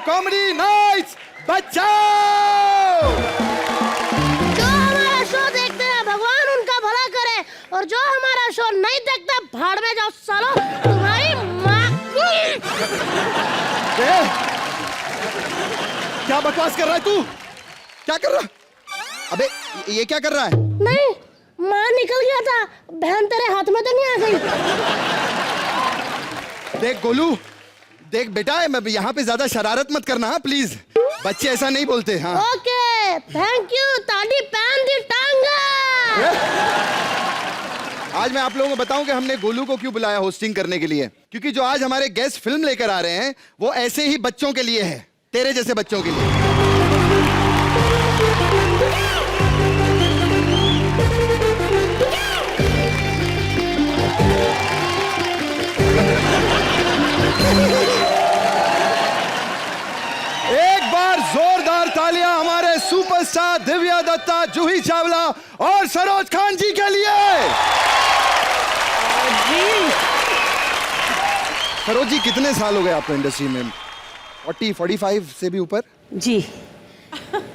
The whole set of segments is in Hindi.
कॉमेडी नाइट्स बचाओ। जो हमारा शो देखते हैं भगवान उनका भला करे, और जो हमारा शो नहीं देखते भाड़ में जाओ सालो, तुम्हारी माँ की। क्या बकवास कर रहा है तू? क्या कर रहा? अबे ये क्या कर रहा है? नहीं, माँ निकल गया था, बहन तेरे हाथ में तो नहीं आ गई? देख गोलू, देख बेटा, मैं यहाँ पे ज्यादा शरारत मत करना हाँ प्लीज, बच्चे ऐसा नहीं बोलते। हाँ ओके, थैंक यू। ताड़ी पहन दी टांगा। आज मैं आप लोगों को बताऊं कि हमने गोलू को क्यों बुलाया होस्टिंग करने के लिए, क्योंकि जो आज हमारे गेस्ट फिल्म लेकर आ रहे हैं वो ऐसे ही बच्चों के लिए है, तेरे जैसे बच्चों के लिए। एक बार जोरदार तालियां हमारे सुपरस्टार दिव्या दत्ता, जूही चावला और सरोज खान जी के लिए। सरोज जी, कितने साल हो गए आपको इंडस्ट्री में? 40-45 से भी ऊपर? जी,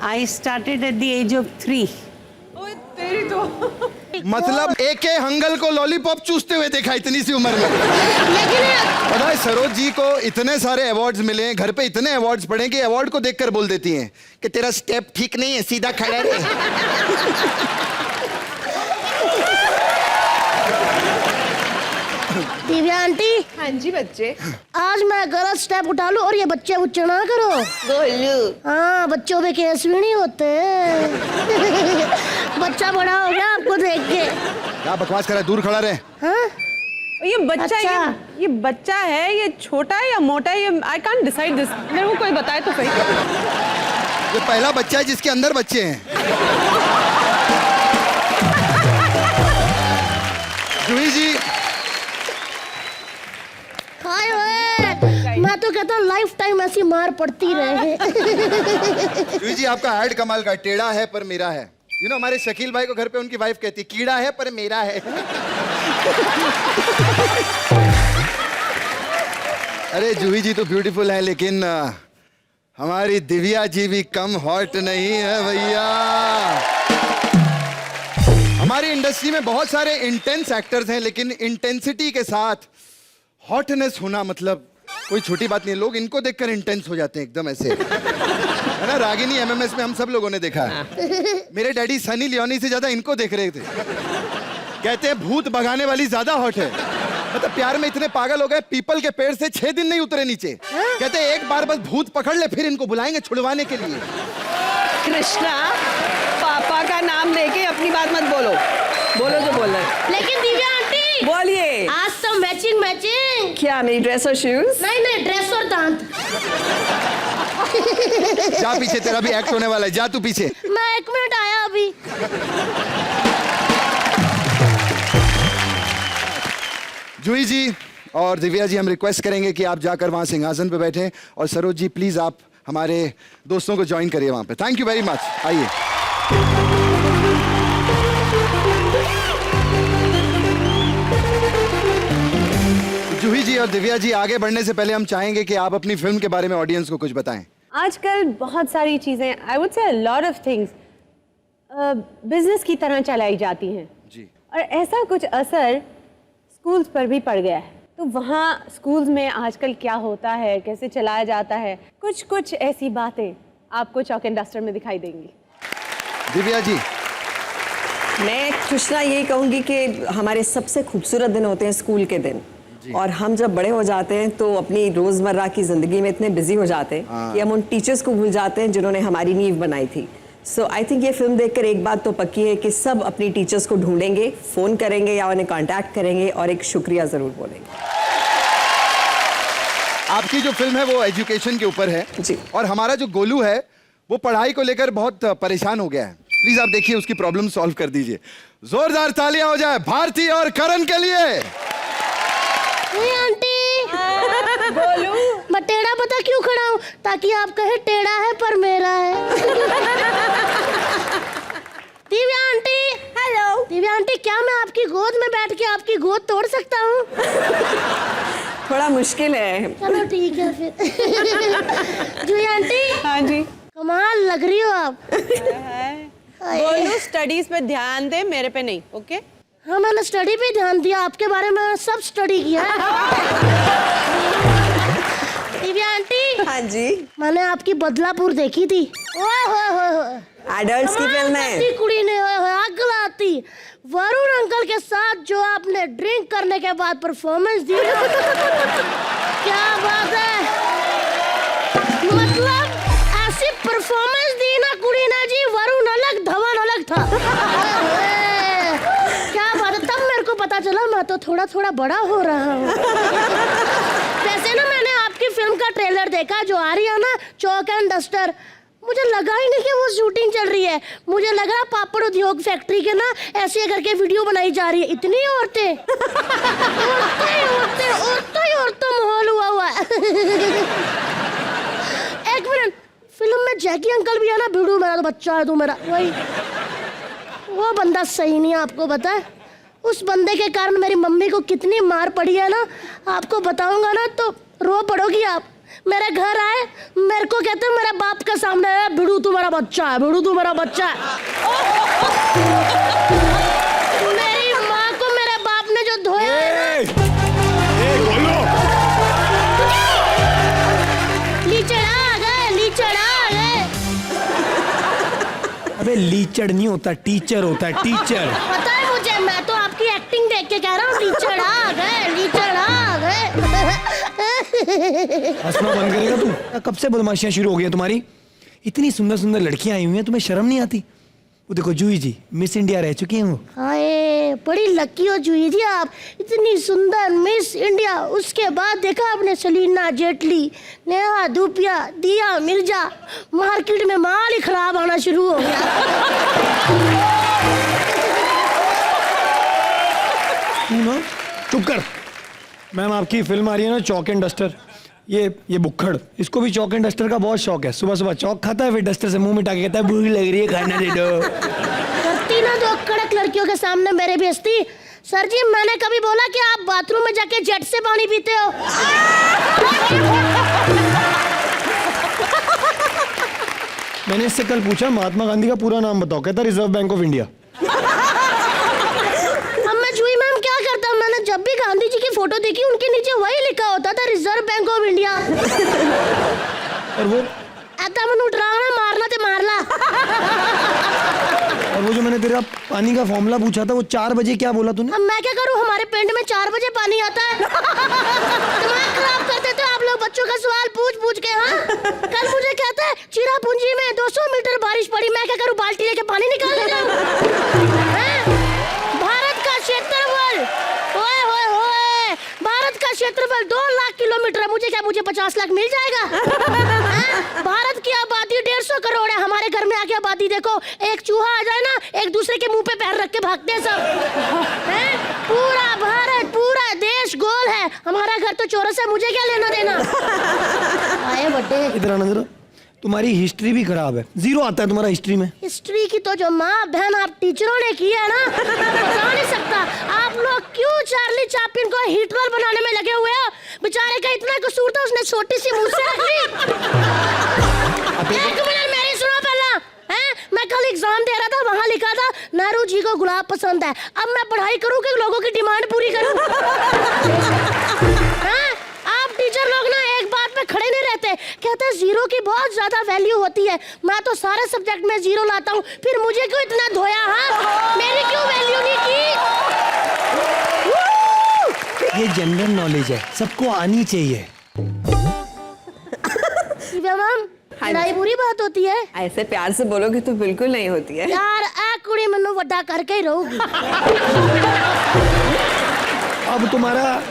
I started at the age of 3. तेरी तो मतलब एक हंगल को लॉलीपॉप चूसते हुए देखा इतनी सी उम्र में। लेकिन पता है सरोज जी को इतने सारे अवार्ड्स मिले हैं, घर पे इतने अवार्ड्स पड़े कि अवार्ड को देखकर बोल देती हैं कि तेरा स्टेप ठीक नहीं है, सीधा खड़ा रहे। दिव्या आंटी, हाँ जी बच्चे। आज मैं गलत स्टेप उठा लूं और ये बच्चे बुच्चे ना करो। गोलू, हाँ, बच्चों पे केस भी नहीं होते। बच्चा बड़ा हो गया आपको देख के। क्या बकवास कर रहा है, दूर खड़ा रहे। हाँ? ये बच्चा अच्छा। ये बच्चा है, ये छोटा है या मोटा है, ये आई कांट डिसाइड दिस। मेरे को कोई बताए तो सही। ये पहला बच्चा है जिसके अंदर बच्चे हैं। जूही जी, हाय हाय, मैं तो कहता हूँ लाइफ टाइम ऐसी मार पड़ती रहे। जूही जी आपका ऐड कमाल का, टेढ़ा है पर मेरा है। यू नो हमारे शकील भाई को घर पे उनकी वाइफ कहती कीड़ा है पर मेरा है। अरे जूही जी तो ब्यूटीफुल है, लेकिन हमारी दिव्या जी भी कम हॉट नहीं है भैया। हमारी इंडस्ट्री में बहुत सारे इंटेंस एक्टर्स हैं, लेकिन इंटेंसिटी के साथ हॉटनेस होना मतलब कोई छोटी बात नहीं है। लोग इनको देखकर इंटेंस हो जाते हैं एकदम ऐसे, है ना। रागिनी एमएमएस में हम सब लोगों ने देखा है। मेरे डैडी सनी लियोनी से ज्यादा इनको देख रहे थे। कहते हैं भूत भगाने वाली ज्यादा हॉट है। मतलब प्यार में इतने पागल हो गए, पीपल के पेड़ से 6 दिन नहीं उतरे नीचे। कहते हैं एक बार बस भूत पकड़ ले, फिर इनको बुलाएंगे छुड़वाने के लिए। कृष्णा, पापा का नाम लेके अपनी बात मत बोलो, बोलो जो बोल रहे। लेकिन दिव्या आंटी, बोलिए। आज तो मैचिंग मैचिंग। क्या मेरी ड्रेस और शूज? नहीं नहीं, ड्रेस और दांत। जा पीछे, तेरा भी एक्ट होने वाला है, जा तू पीछे। मैं 1 मिनट आया अभी। जूही जी और दिव्या जी, हम रिक्वेस्ट करेंगे कि आप जाकर वहां सिंहासन पे बैठें, और सरोज जी प्लीज आप हमारे दोस्तों को ज्वाइन करिए वहां पे। Thank you very much. आइए। जूही जी और दिव्या जी, आगे बढ़ने से पहले हम चाहेंगे कि आप अपनी फिल्म के बारे में ऑडियंस को कुछ बताएं। आजकल बहुत सारी चीज़ें, I would say lot of things business की तरह चलाई जाती हैं जी। और ऐसा कुछ असर स्कूल्स पर भी पड़ गया है। तो वहाँ स्कूल्स में आजकल क्या होता है, कैसे चलाया जाता है, कुछ कुछ ऐसी बातें आपको चॉक एंड डस्टर में दिखाई देंगी। दिव्या जी। मैं कृष्णा यही कहूँगी कि हमारे सबसे खूबसूरत दिन होते हैं स्कूल के दिन, और हम जब बड़े हो जाते हैं तो अपनी रोज़मर्रा की ज़िंदगी में इतने बिजी हो जाते हैं कि हम उन टीचर्स को भूल जाते हैं जिन्होंने हमारी नींव बनाई थी। सो आई थिंक ये फिल्म देखकर एक बात तो पक्की है कि सब अपनी टीचर्स को ढूंढेंगे, फ़ोन करेंगे या उन्हें कांटेक्ट करेंगे और एक शुक्रिया ज़रूर बोलेंगे। आपकी जो फिल्म है वो एजुकेशन के ऊपर है जी। और हमारा जो गोलू है वो पढ़ाई को लेकर बहुत परेशान हो गया है। प्लीज आप देखिए, उसकी प्रॉब्लम सॉल्व कर दीजिए। जोरदार तालियां हो जाए भारती और करण के लिए। आंटी, गोलू, मैं टेढ़ा पता क्यों खड़ा हूँ? ताकि आप कहे टेढ़ा है पर मेरा है। Divya aunty, hello. Divya aunty, क्या मैं आपकी गोद में बैठ के आपकी गोद तोड़ सकता हूँ? थोड़ा मुश्किल है। चलो ठीक है फिर। जूही आंटी हाँ जी। कमाल लग रही हो आप। बोलो स्टडीज पे ध्यान दे, मेरे पे नहीं। ओके हाँ मैंने स्टडी पे ध्यान दिया, आपके बारे में सब स्टडी किया दिव्या आंटी। हाँ जी। मैंने आपकी बदलापुर देखी थी। ओए होए होए होए। एडल्ट्स की फिल्म कमाल है। करती कुड़ी ने, ओए होए आग लाती। वरुण अंकल के साथ जो आपने ड्रिंक करने के बाद परफॉर्मेंस दी क्या बात है, मतलब ऐसी परफॉर्मेंस दी ना कुड़ी ने जी, वरुण अलग धवन अलग था। क्या बात है, तब मेरे को पता चला मैं तो थोड़ा थोड़ा बड़ा हो रहा हूँ। वैसे ना मैंने आपकी फिल्म का ट्रेलर देखा जो आ रही है ना, चौक एंड डस्टर। मुझे लगा ही नहीं कि वो शूटिंग चल रही है, मुझे लगा पापड़ उद्योग फैक्ट्री के ना ऐसे करके वीडियो बनाई जा रही है। इतनी औरतें औरतें माहौल हुआ है। एक मिनट, फिल्म में जैकी अंकल भी है ना, भिड़ू मेरा तो बच्चा है तू मेरा, वही वो बंदा सही नहीं है, आपको पता है? उस बंदे के कारण मेरी मम्मी को कितनी मार पड़ी है ना, आपको बताऊंगा ना तो रो पड़ोगी आप। मेरे घर आए, मेरे को कहते हैं मेरे बाप के सामने है, भिड़ू तू मेरा बच्चा है, भिड़ू तू मेरा बच्चा है। मेरी माँ को मेरे बाप ने जो धोया है ना, लीचड़ आ गए। अबे लीचड़ नहीं होता, टीचर होता है, टीचर। पता है मुझे, मैं तो आपकी एक्टिंग देख के कह रहा हूँ लीचड़ आ गए। हंसना बंद करेगा तू? कब से बदमाशियां शुरू हो गई है तुम्हारी? इतनी सुंदर सुंदर लड़कियां आई हुई हैं, तुम्हें शर्म नहीं आती? वो देखो जूही जी मिस इंडिया रह चुकी हैं वो। हाय बड़ी लकी हो जूही जी आप, इतनी सुंदर मिस इंडिया। उसके बाद देखा आपने सलीना जेटली, नेहा धूपिया, दिया मिर्जा, मार्केट में माल ही खराब आना शुरू हो गया। तू ना चुप कर। मैम आपकी फिल्म आ रही है ना चौक एंड डस्टर, ये बुक्खड़, इसको भी चौक एंड डस्टर का बहुत शौक है। सुबह सुबह चौक खाता है, फिर डस्टर से मुंह मिटा के कहता है भूख लग रही है खाना दे दो। करती ना दो कड़क लड़कियों के सामने मेरे बेइज्जती। सर जी मैंने कभी बोला कि आप बाथरूम में जाके जेट से पानी पीते हो? मैंने इससे कल पूछा महात्मा गांधी का पूरा नाम बताओ, कहता रिजर्व बैंक ऑफ इंडिया। अब मैं जूही मैम क्या करता, मैंने जब भी गांधी जी की फोटो देखी उनके नीचे वही लिखा होता था, रिजर्व बैंक ऑफ इंडिया। और वो आता मैं डराना मारना ते मारला। और वो जो मैंने तेरा पानी का फॉर्मूला पूछा था वो 4 बजे क्या बोला तूने? अब मैं क्या करूं, हमारे पिंड में 4 बजे पानी आता है। दिमाग खराब करते थे आप लोग बच्चों का सवाल पूछ के। हाँ कल मुझे कहते हैं चिरापुंजी में 200 मीटर बारिश पड़ी, मैं क्या करूं, बाल्टी लेके पानी निकालने जाऊं? भारत का क्षेत्रफल, ओए होए होए, भारत का क्षेत्रफल 2 लाख किलोमीटर है, मुझे क्या, मुझे 50 लाख मिल जाएगा? भारत की आबादी 150 करोड़ है, हमारे घर में आके आबादी देखो, एक चूहा आ जाए ना एक दूसरे के मुंह पे पैर रख के भागते हैं सब। हैं? पूरा भारत, पूरा देश गोल है, हमारा घर तो चौरस है, मुझे क्या लेना देना। आए बड्डे, इधर आना जरा। तुम्हारी हिस्ट्री भी खराब है, 0 आता है तुम्हारा हिस्ट्री में। हिस्ट्री की तो जो माँ बहन आप टीचरों ने की है ना, बता नहीं सकता। आप लोग क्यों चार्ली चैपलिन को हिटलर बनाने में लगे हुए हो? बेचारे का इतना कसूर था, उसने छोटी सी मुंह से रख ली। एक मिनट मेरी सुनो पहला, हैं? मैं कल एग्जाम दे रहा था, वहाँ लिखा था नेहरू जी को गुलाब पसंद है। अब मैं पढ़ाई करूँ कि लोगों की डिमांड पूरी करूँ? आप टीचर लोग ना एक बात पे खड़े नहीं रहते, कहते हैं 0 की बहुत ज्यादा वैल्यू होती है। मैं तो सारे सब्जेक्ट में 0 लाता हूँ, फिर मुझे क्यों इतना धोया? हाँ मेरी क्यों वैल्यू नहीं की? ये जनरल नॉलेज है, सबको आनी चाहिए। मैम लड़ाई बुरी बात होती है? ऐसे प्यार से बोलोगे तो बिल्कुल नहीं होती है यार। आ कुड़ी मनु वड्डा करके ही रहूंगी। अब तुम्हारा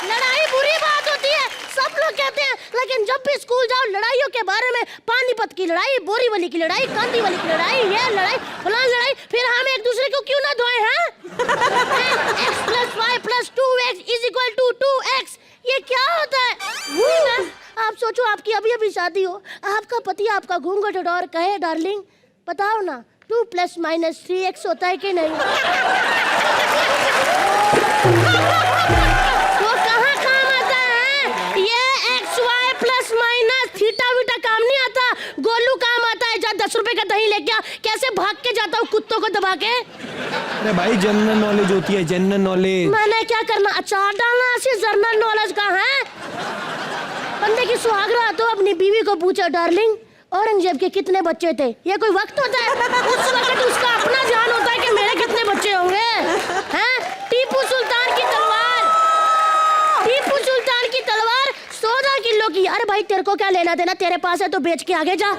लड़ाई बुरी बात होती है, सब लोग कहते हैं, लेकिन जब भी स्कूल जाओ लड़ाइयों के बारे में, पानीपत की लड़ाई, बोरीवली की लड़ाई, कांदीवली की लड़ाई, ये लड़ाई फलां लड़ाई, फिर हम एक दूसरे को क्यों ना धोए? हैं? x + y + 2x = 2x, ये क्या होता है? आप सोचो आपकी अभी अभी शादी हो, आपका पति आपका घूंघट उठाकर कहे डार्लिंग बताओ ना 2 + -3x होता है कि नहीं? वो कहाँ काम आता है? ये XY plus minus theta Vita काम नहीं आता। गोलू काम आता है। जा 10 रुपए का दही लेके आ। कैसे भाग के जाता हूँ कुत्तों को दबा के। अरे भाई जनरल नॉलेज होती है, जनरल नॉलेज। मैंने क्या करना? अचार डालना ऐसी जनरल नॉलेज का है? बंदे की सुहागरात हो, अपनी बीवी को पूछो, डार्लिंग औरंगजेब के कितने बच्चे थे? ये कोई वक्त होता है? उस वक्त उसका अपना ध्यान होता है कि मेरे कितने बच्चे होंगे। हैं? टीपू सुल्तान की तलवार, टीपू सुल्तान की तलवार 14 किलो की। अरे भाई तेरे को क्या लेना देना? तेरे पास है तो बेच के आगे जा।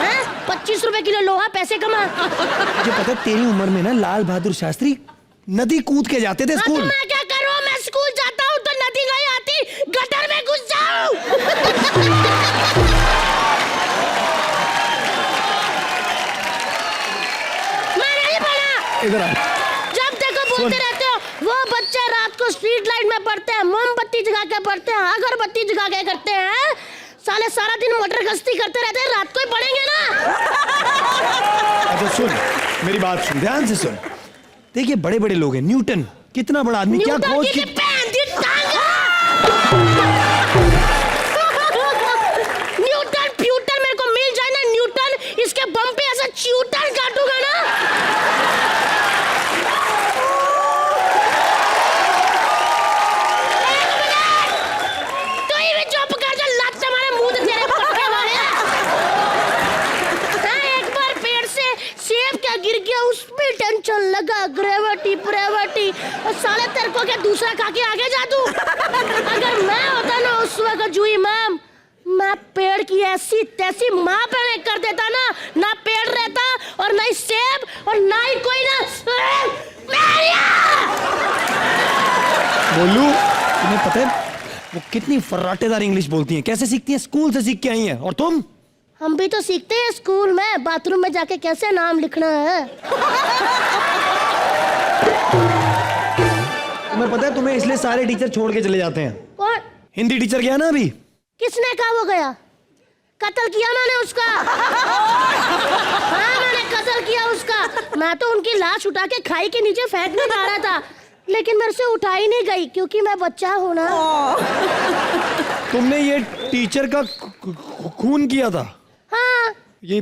हैं? 25 रुपए किलो लोहा, पैसे कमा। मुझे पता है तेरी उम्र में ना लाल बहादुर शास्त्री नदी कूद के जाते थे हाँ, तो स्कूल। मैं क्या करूं? मैं स्कूल जाता हूं तो नदी नहीं आती, गटर में घुस जाऊं। मैं नहीं पढ़ा। इधर आ। जब देखो बोलते रहते हो, वो बच्चे रात को स्ट्रीट लाइट में पढ़ते हैं, मोमबत्ती जगा के पढ़ते हैं, अगरबत्ती जगा के करते हैं। साले सारा दिन मोटर गश्ती करते रहते हैं, रात को ही पढ़ेंगे ना। अच्छा सुन, मेरी बात सुन, ध्यान से सुन। देखिए बड़े बड़े लोग हैं, न्यूटन कितना बड़ा आदमी, क्या न्यूटन खोज की की। पैन दी टांगा। न्यूटन फ्यूटन मेरे को मिल जाए ना, न्यूटन, इसके बम पे ऐसा च्यूटन काटूंगा ना। एक मिनट, तू ही भी चुप कर जा, लात से हमारे मुंह से तेरे पट्टे वाले। हाँ, एक बार पेड़ से सेब क्या गिर गया, उसमें टेंशन लगा, ग्रेविटी ग्रेविटी। और साले तेरे को क्या दूसरा खा के आगे जा दूं? अगर मैं होता ना उस वक्त जूही मैम, मैं पेड़ की ऐसी तैसी माँ पे कर देता ना पेड़ रहता और ना ही सेब और ना ही कोई ना बोलू, तुम्हें पता है वो कितनी फर्राटेदार इंग्लिश बोलती हैं, कैसे सीखती हैं? स्कूल से सीख के आई हैं। और तुम? हम भी तो सीखते हैं स्कूल में, बाथरूम में जाके कैसे नाम लिखना है। तुम्हें पता है तुम्हें इसलिए सारे टीचर छोड़ के चले जाते हैं। कौन? हिंदी टीचर गया ना अभी। किसने कहा वो गया? कत्ल किया मैंने उसका। हाँ, मैंने कत्ल किया उसका। मैं तो उनकी लाश उठा के खाई के नीचे फेंकने जा रहा था, लेकिन मेरे से उठाई नहीं गई क्योंकि मैं बच्चा हूँ ना। तुमने ये टीचर का खून किया था? हाँ। ये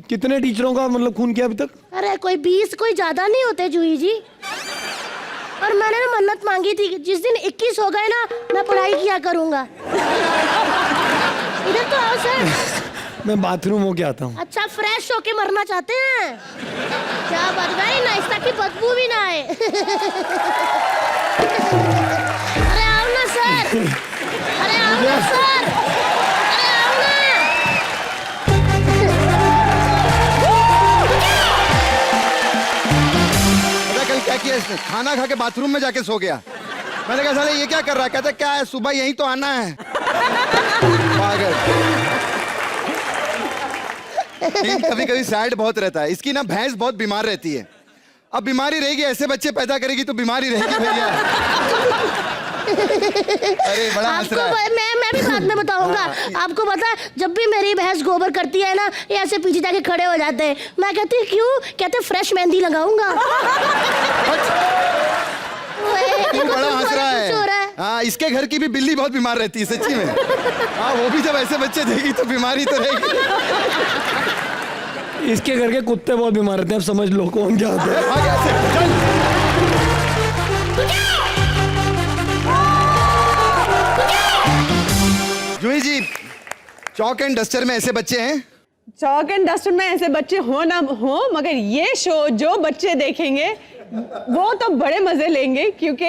कितने टीचरों का मतलब खून किया अभी तक? अरे कोई 20, कोई ज्यादा नहीं होते जूही जी। और मैंने ना मन्नत मांगी थी, जिस दिन 21 हो गए ना मैं पढ़ाई किया करूंगा। इधर तो आओ सर। मैं बाथरूम होके आता हूँ। अच्छा, फ्रेश होके मरना चाहते हैं? क्या बात भाई, नाश्ता की बदबू भी ना आए। अरे आओ ना सर, अरे आओ ना सर, अरे आओ ना। पता कल क्या किया इसने? खाना खा के बाथरूम में जाके सो गया। मैंने कहा साले ये क्या कर रहा है? कहता क्या है, सुबह यहीं तो आना है। पागल। कभी कभी सैड बहुत रहता है। इसकी ना भैंस बहुत बीमार रहती है। अब बीमारी रहेगी, ऐसे बच्चे पैदा करेगी तो बीमारी रहेगी भैया। अरे बड़ा हंस रहा है। मैं भी बाद में बताऊंगा। आपको पता है, जब भी मेरी भैंस गोबर करती है ना, ये ऐसे पीछे जाके खड़े हो जाते हैं। मैं कहती क्यों? कहते फ्रेश मेहंदी लगाऊंगा। तू बड़ा हंस रहा है। हाँ, इसके घर की भी बिल्ली बहुत बीमार रहती है सच्ची में। हाँ, वो भी जब ऐसे बच्चे देगी तो बीमारी तो रहेगी। इसके घर के कुत्ते बहुत बीमार रहते हैं, अब समझ लो कौन क्या होता है। हाँ, कैसे? चल। जूही जी, चॉक एंड डस्टर में ऐसे बच्चे हैं। चॉक एंड डस्टर में ऐसे बच्चे हो ना हो, मगर ये शो जो बच्चे देखेंगे वो तो बड़े मजे लेंगे, क्योंकि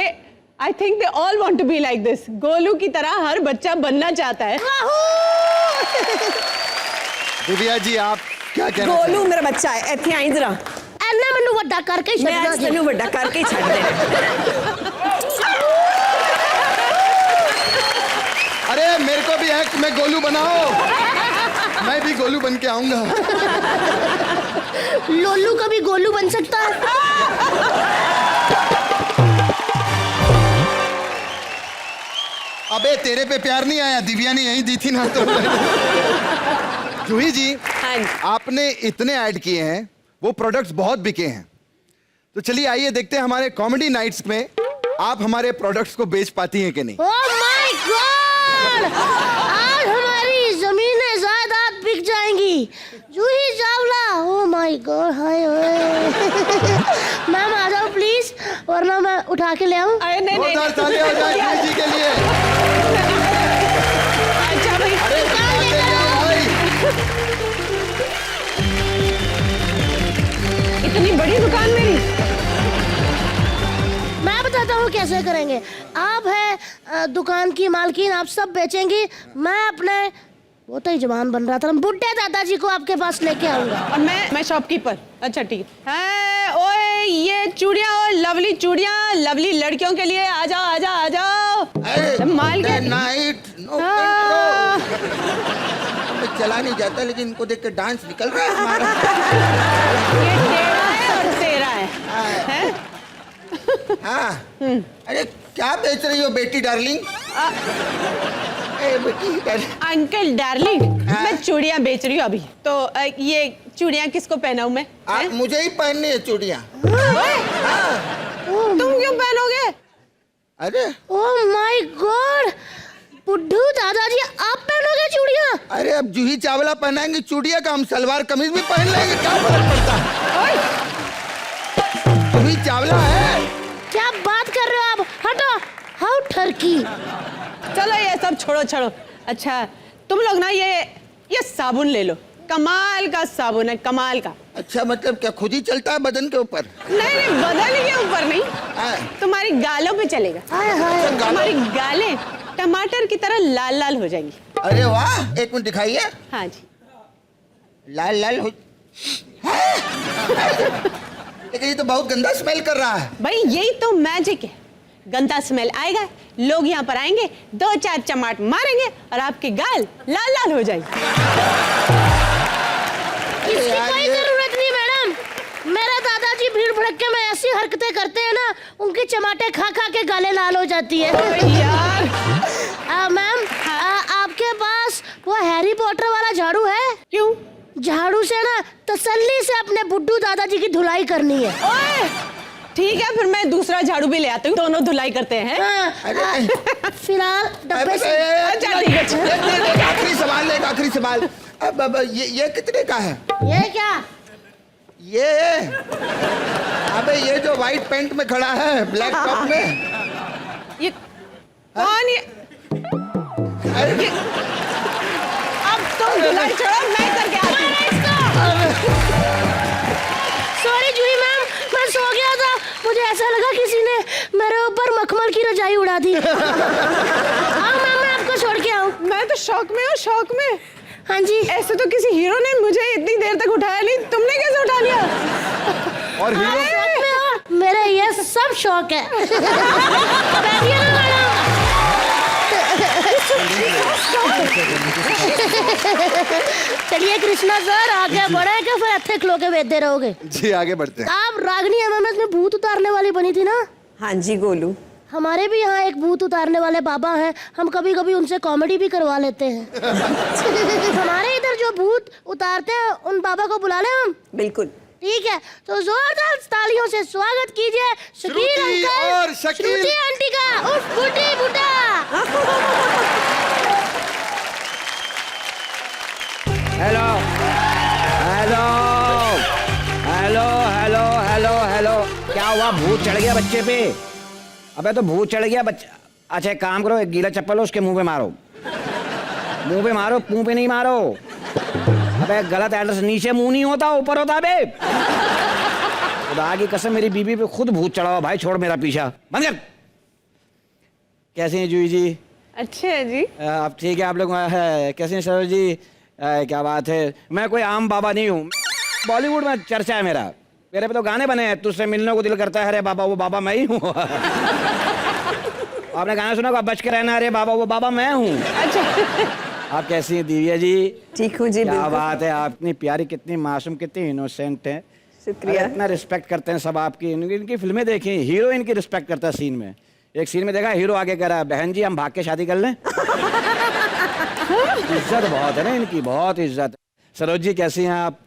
I think they all want to be like this. Golu की तरह हर बच्चा बनना चाहता है। दिव्या जी, आप क्या कहना चाहेंगे? गोलू मेरा बच्चा है, ਇੱਥੇ ਆਈ जरा। ਐਨਾ ਮੈਨੂੰ ਵੱਡਾ ਕਰਕੇ ਹੀ मैं ਛੱਡਣਾ ਜੀ। ਤੈਨੂੰ ਵੱਡਾ ਕਰਕੇ ਹੀ ਛੱਡ ਦੇਣਾ। अरे मेरे को भी एक्ट में गोलू बनाओ, मैं भी गोलू बन के आऊंगा। लोल्लू कभी गोलू बन सकता है? अबे तेरे पे प्यार नहीं आया? दिव्या ने यही दी थी ना तो। जूही जी, हाँ जी। आपने इतने ऐड किए हैं, वो प्रोडक्ट्स बहुत बिके हैं, तो चलिए आइए देखते हैं हमारे कॉमेडी नाइट्स में आप हमारे प्रोडक्ट्स को बेच पाती हैं कि नहीं। ओह माय गॉड, आज हमारी जमीनें जायदाद बिक जाएंगी। Juhi Chawla, oh my god, hi ma'am आ जाओ प्लीज, वरना मैं उठा के ले आऊं। अरे नहीं नहीं जोरदार ताली हो जाए जूही जी के लिए। अच्छा भाई, अरे ताली हो भाई। इतनी बड़ी दुकान मेरी। मैं बताता हूँ कैसे करेंगे। आप है दुकान की मालकिन, आप सब बेचेंगी। मैं अपने वो तो ही जवान बन रहा था, बुड्ढे दादाजी को आपके पास लेके आऊंगा। और मैं शॉपकीपर। अच्छा ठीक है। ओए ये चूड़ियाँ, और लवली चूड़ियाँ लवली लड़कियों के लिए। आ जाओ आ जाओ आ जाओ। माल के नाइट नो हाँ। मैं चला नहीं जाता, लेकिन इनको देख के डांस निकल रहा है हमारा। ये टेढ़ा है और तेरा है, हैं? हाँ। अरे क्या बेच रही हो बेटी डार्लिंग? बेटी डार्लिंग। अंकल डार्लिंग, मैं चूड़ियाँ बेच रही हूँ अभी। तो ये चूड़ियाँ किसको पहनाऊं मैं? हैं? मुझे ही पहननी है चूड़ियाँ। तुम क्यों पहनोगे? अरे ओह माय गॉड, बुड्ढू दादाजी आप पहनोगे चूड़ियाँ? अरे अब जूही चावला पहनाएंगे चूड़ियाँ का, हम सलवार कमीज भी पहन लेंगे, क्या फर्क पड़ता है? जूही चावला है। क्या बात कर रहे हो आप? हटो, हाउ ठरकी। चलो ये सब छोड़ो छोड़ो। अच्छा तुम लोग ना ये साबुन ले लो, कमाल का साबुन है, कमाल का। अच्छा मतलब क्या खुद ही चलता है बदन के ऊपर? नहीं नहीं, बदन के ऊपर नहीं, हाँ। तुम्हारी गालों पे चलेगा। हाय हाय, तुम्हारी गालें टमाटर की तरह लाल लाल हो जाएंगी। अरे वाह, एक मिनट दिखाइए। हाँ जी। लाल लाल हो। लेकिन ये तो बहुत गंदा स्मेल कर रहा है। भाई यही तो मैजिक है, गंदा स्मेल आएगा, लोग यहाँ पर आएंगे, 2-4 चमाट मारेंगे और आपके गाल लाल लाल हो जाएंगे। इसकी यार कोई ये- जरूरत नहीं मैडम। मेरे दादाजी भीड़ भड़के में ऐसी हरकतें करते हैं ना, उनके चमाटे खा खा के गालें लाल हो जाती है। यार मैम, आपके पास वो हैरी पॉटर वाला झाड़ू है? क्यों? झाड़ू से ना तसल्ली से अपने बुड्ढू दादाजी की धुलाई करनी है। ओए ठीक है, फिर मैं दूसरा झाड़ू भी ले आती हूँ, दोनों धुलाई करते हैं। फिलहाल डब्बे से। अच्छा ठीक है। आखिरी सवाल, एक आखिरी सवाल। अब ये कितने का है? ये क्या? ये अबे ये जो व्हाइट पैंट में खड़ा है ब्लैक टॉप में, ये कौन? ये अरे अब तुम धुलाई छोड़ो, मैं करके आती हूँ। सॉरी जूही मैम, मैं सो गया था, मुझे ऐसा लगा किसी ने मेरे ऊपर मखमल की रजाई उड़ा दी। हाँ मैम, मैं आपको छोड़ के आऊँ। मैं तो शौक में हूँ, शौक में। हाँ जी। ऐसे तो किसी हीरो ने मुझे इतनी देर तक उठाया नहीं, तुमने कैसे उठा लिया? और हीरो शौक में हो? मेरे ये सब शौक है। बैठिए ना मैडम। चलिए कृष्णा सर, आगे बढ़े के फिर हथे खलो के बेचते रहोगे? जी आगे बढ़ते हैं। आप रागनी एमएमएस में भूत उतारने वाली बनी थी ना? हाँ जी गोलू। हमारे भी यहाँ एक भूत उतारने वाले बाबा हैं, हम कभी कभी उनसे कॉमेडी भी करवा लेते हैं। हमारे इधर जो भूत उतारते हैं उन बाबा को बुला लें हम? बिल्कुल। ठीक है, तो जोरदार तालियों से स्वागत कीजिए शकील श्रुति अंकल और शकील। श्रुति आंटी का, उफ बूढ़ी बूढ़ा। Hello hello hello hello hello hello, क्या हुआ? भूत चढ़ गया बच्चे पे? अबे तो भूत चढ़ गया बच्चा। अच्छा एक काम करो, एक गीला चप्पल हो उसके मुंह पे मारो, मुंह पे मारो, मुंह पे नहीं मारो। अबे गलत एड्रेस, नीचे मुंह नहीं होता, ऊपर होता बे। खुदा की कसम, मेरी बीबी पे खुद भूत चढ़ा हुआ। भाई छोड़ मेरा पीछा, बंद कर। कैसे हैं जूही जी? अच्छे है जी। आप ठीक है? आप लोग कैसे हैं सरोज जी? क्या बात है, मैं कोई आम बाबा नहीं हूँ, बॉलीवुड में चर्चा है मेरा, मेरे पे तो गाने बने हैं, तुझसे मिलने को दिल करता है, अरे बाबा वो बाबा मैं ही हूँ। आपने गाना सुना, बच के रहना, अरे बाबा वो बाबा मैं हूँ। अच्छा आप कैसी हैं दिव्या जी? ठीक हूँ जी। क्या बिल्कुल। बात है, आप इतनी प्यारी, कितनी मासूम, कितनी इनोसेंट हैं। शुक्रिया। इतना रिस्पेक्ट करते हैं सब आपकी। इनकी फिल्में देखी, हीरो इनकी रिस्पेक्ट करता है सीन में। एक सीन में देखा, हीरो आगे कह रहा है, बहन जी हम भाग के शादी कर लें। इज्जत बहुत है ना इनकी, बहुत इज्जत। सरोज जी कैसी हैं आप?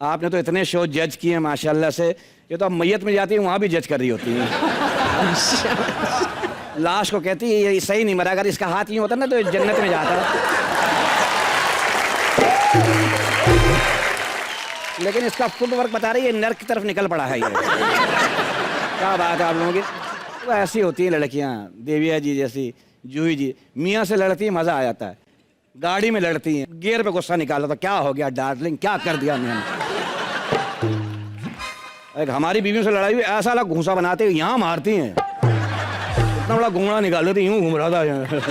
आपने तो इतने शो जज किए हैं माशाल्लाह से, ये तो अब मैयत में जाती है वहां भी जज कर रही होती है। लाश को कहती है ये सही नहीं मरा, अगर इसका हाथ यूं होता ना तो जन्नत में जाता। लेकिन इसका फुटवर्क बता रही है नर्क की तरफ निकल पड़ा है ये। क्या बात है आप लोगों की। तो ऐसी होती हैं लड़कियां, देविया जी जैसी, जूही जी। मियाँ से लड़ती है मजा आ जाता है, गाड़ी में लड़ती हैं गियर पे गुस्सा निकाला तो क्या हो गया डार्लिंग, क्या कर दिया मैंने। एक हमारी बीवियों से लड़ाई हुई, ऐसा अलग घूसा बनाते यहाँ मारती हैं, इतना बड़ा घूमना निकाल लेती, यूं घूम रहा था यहाँ।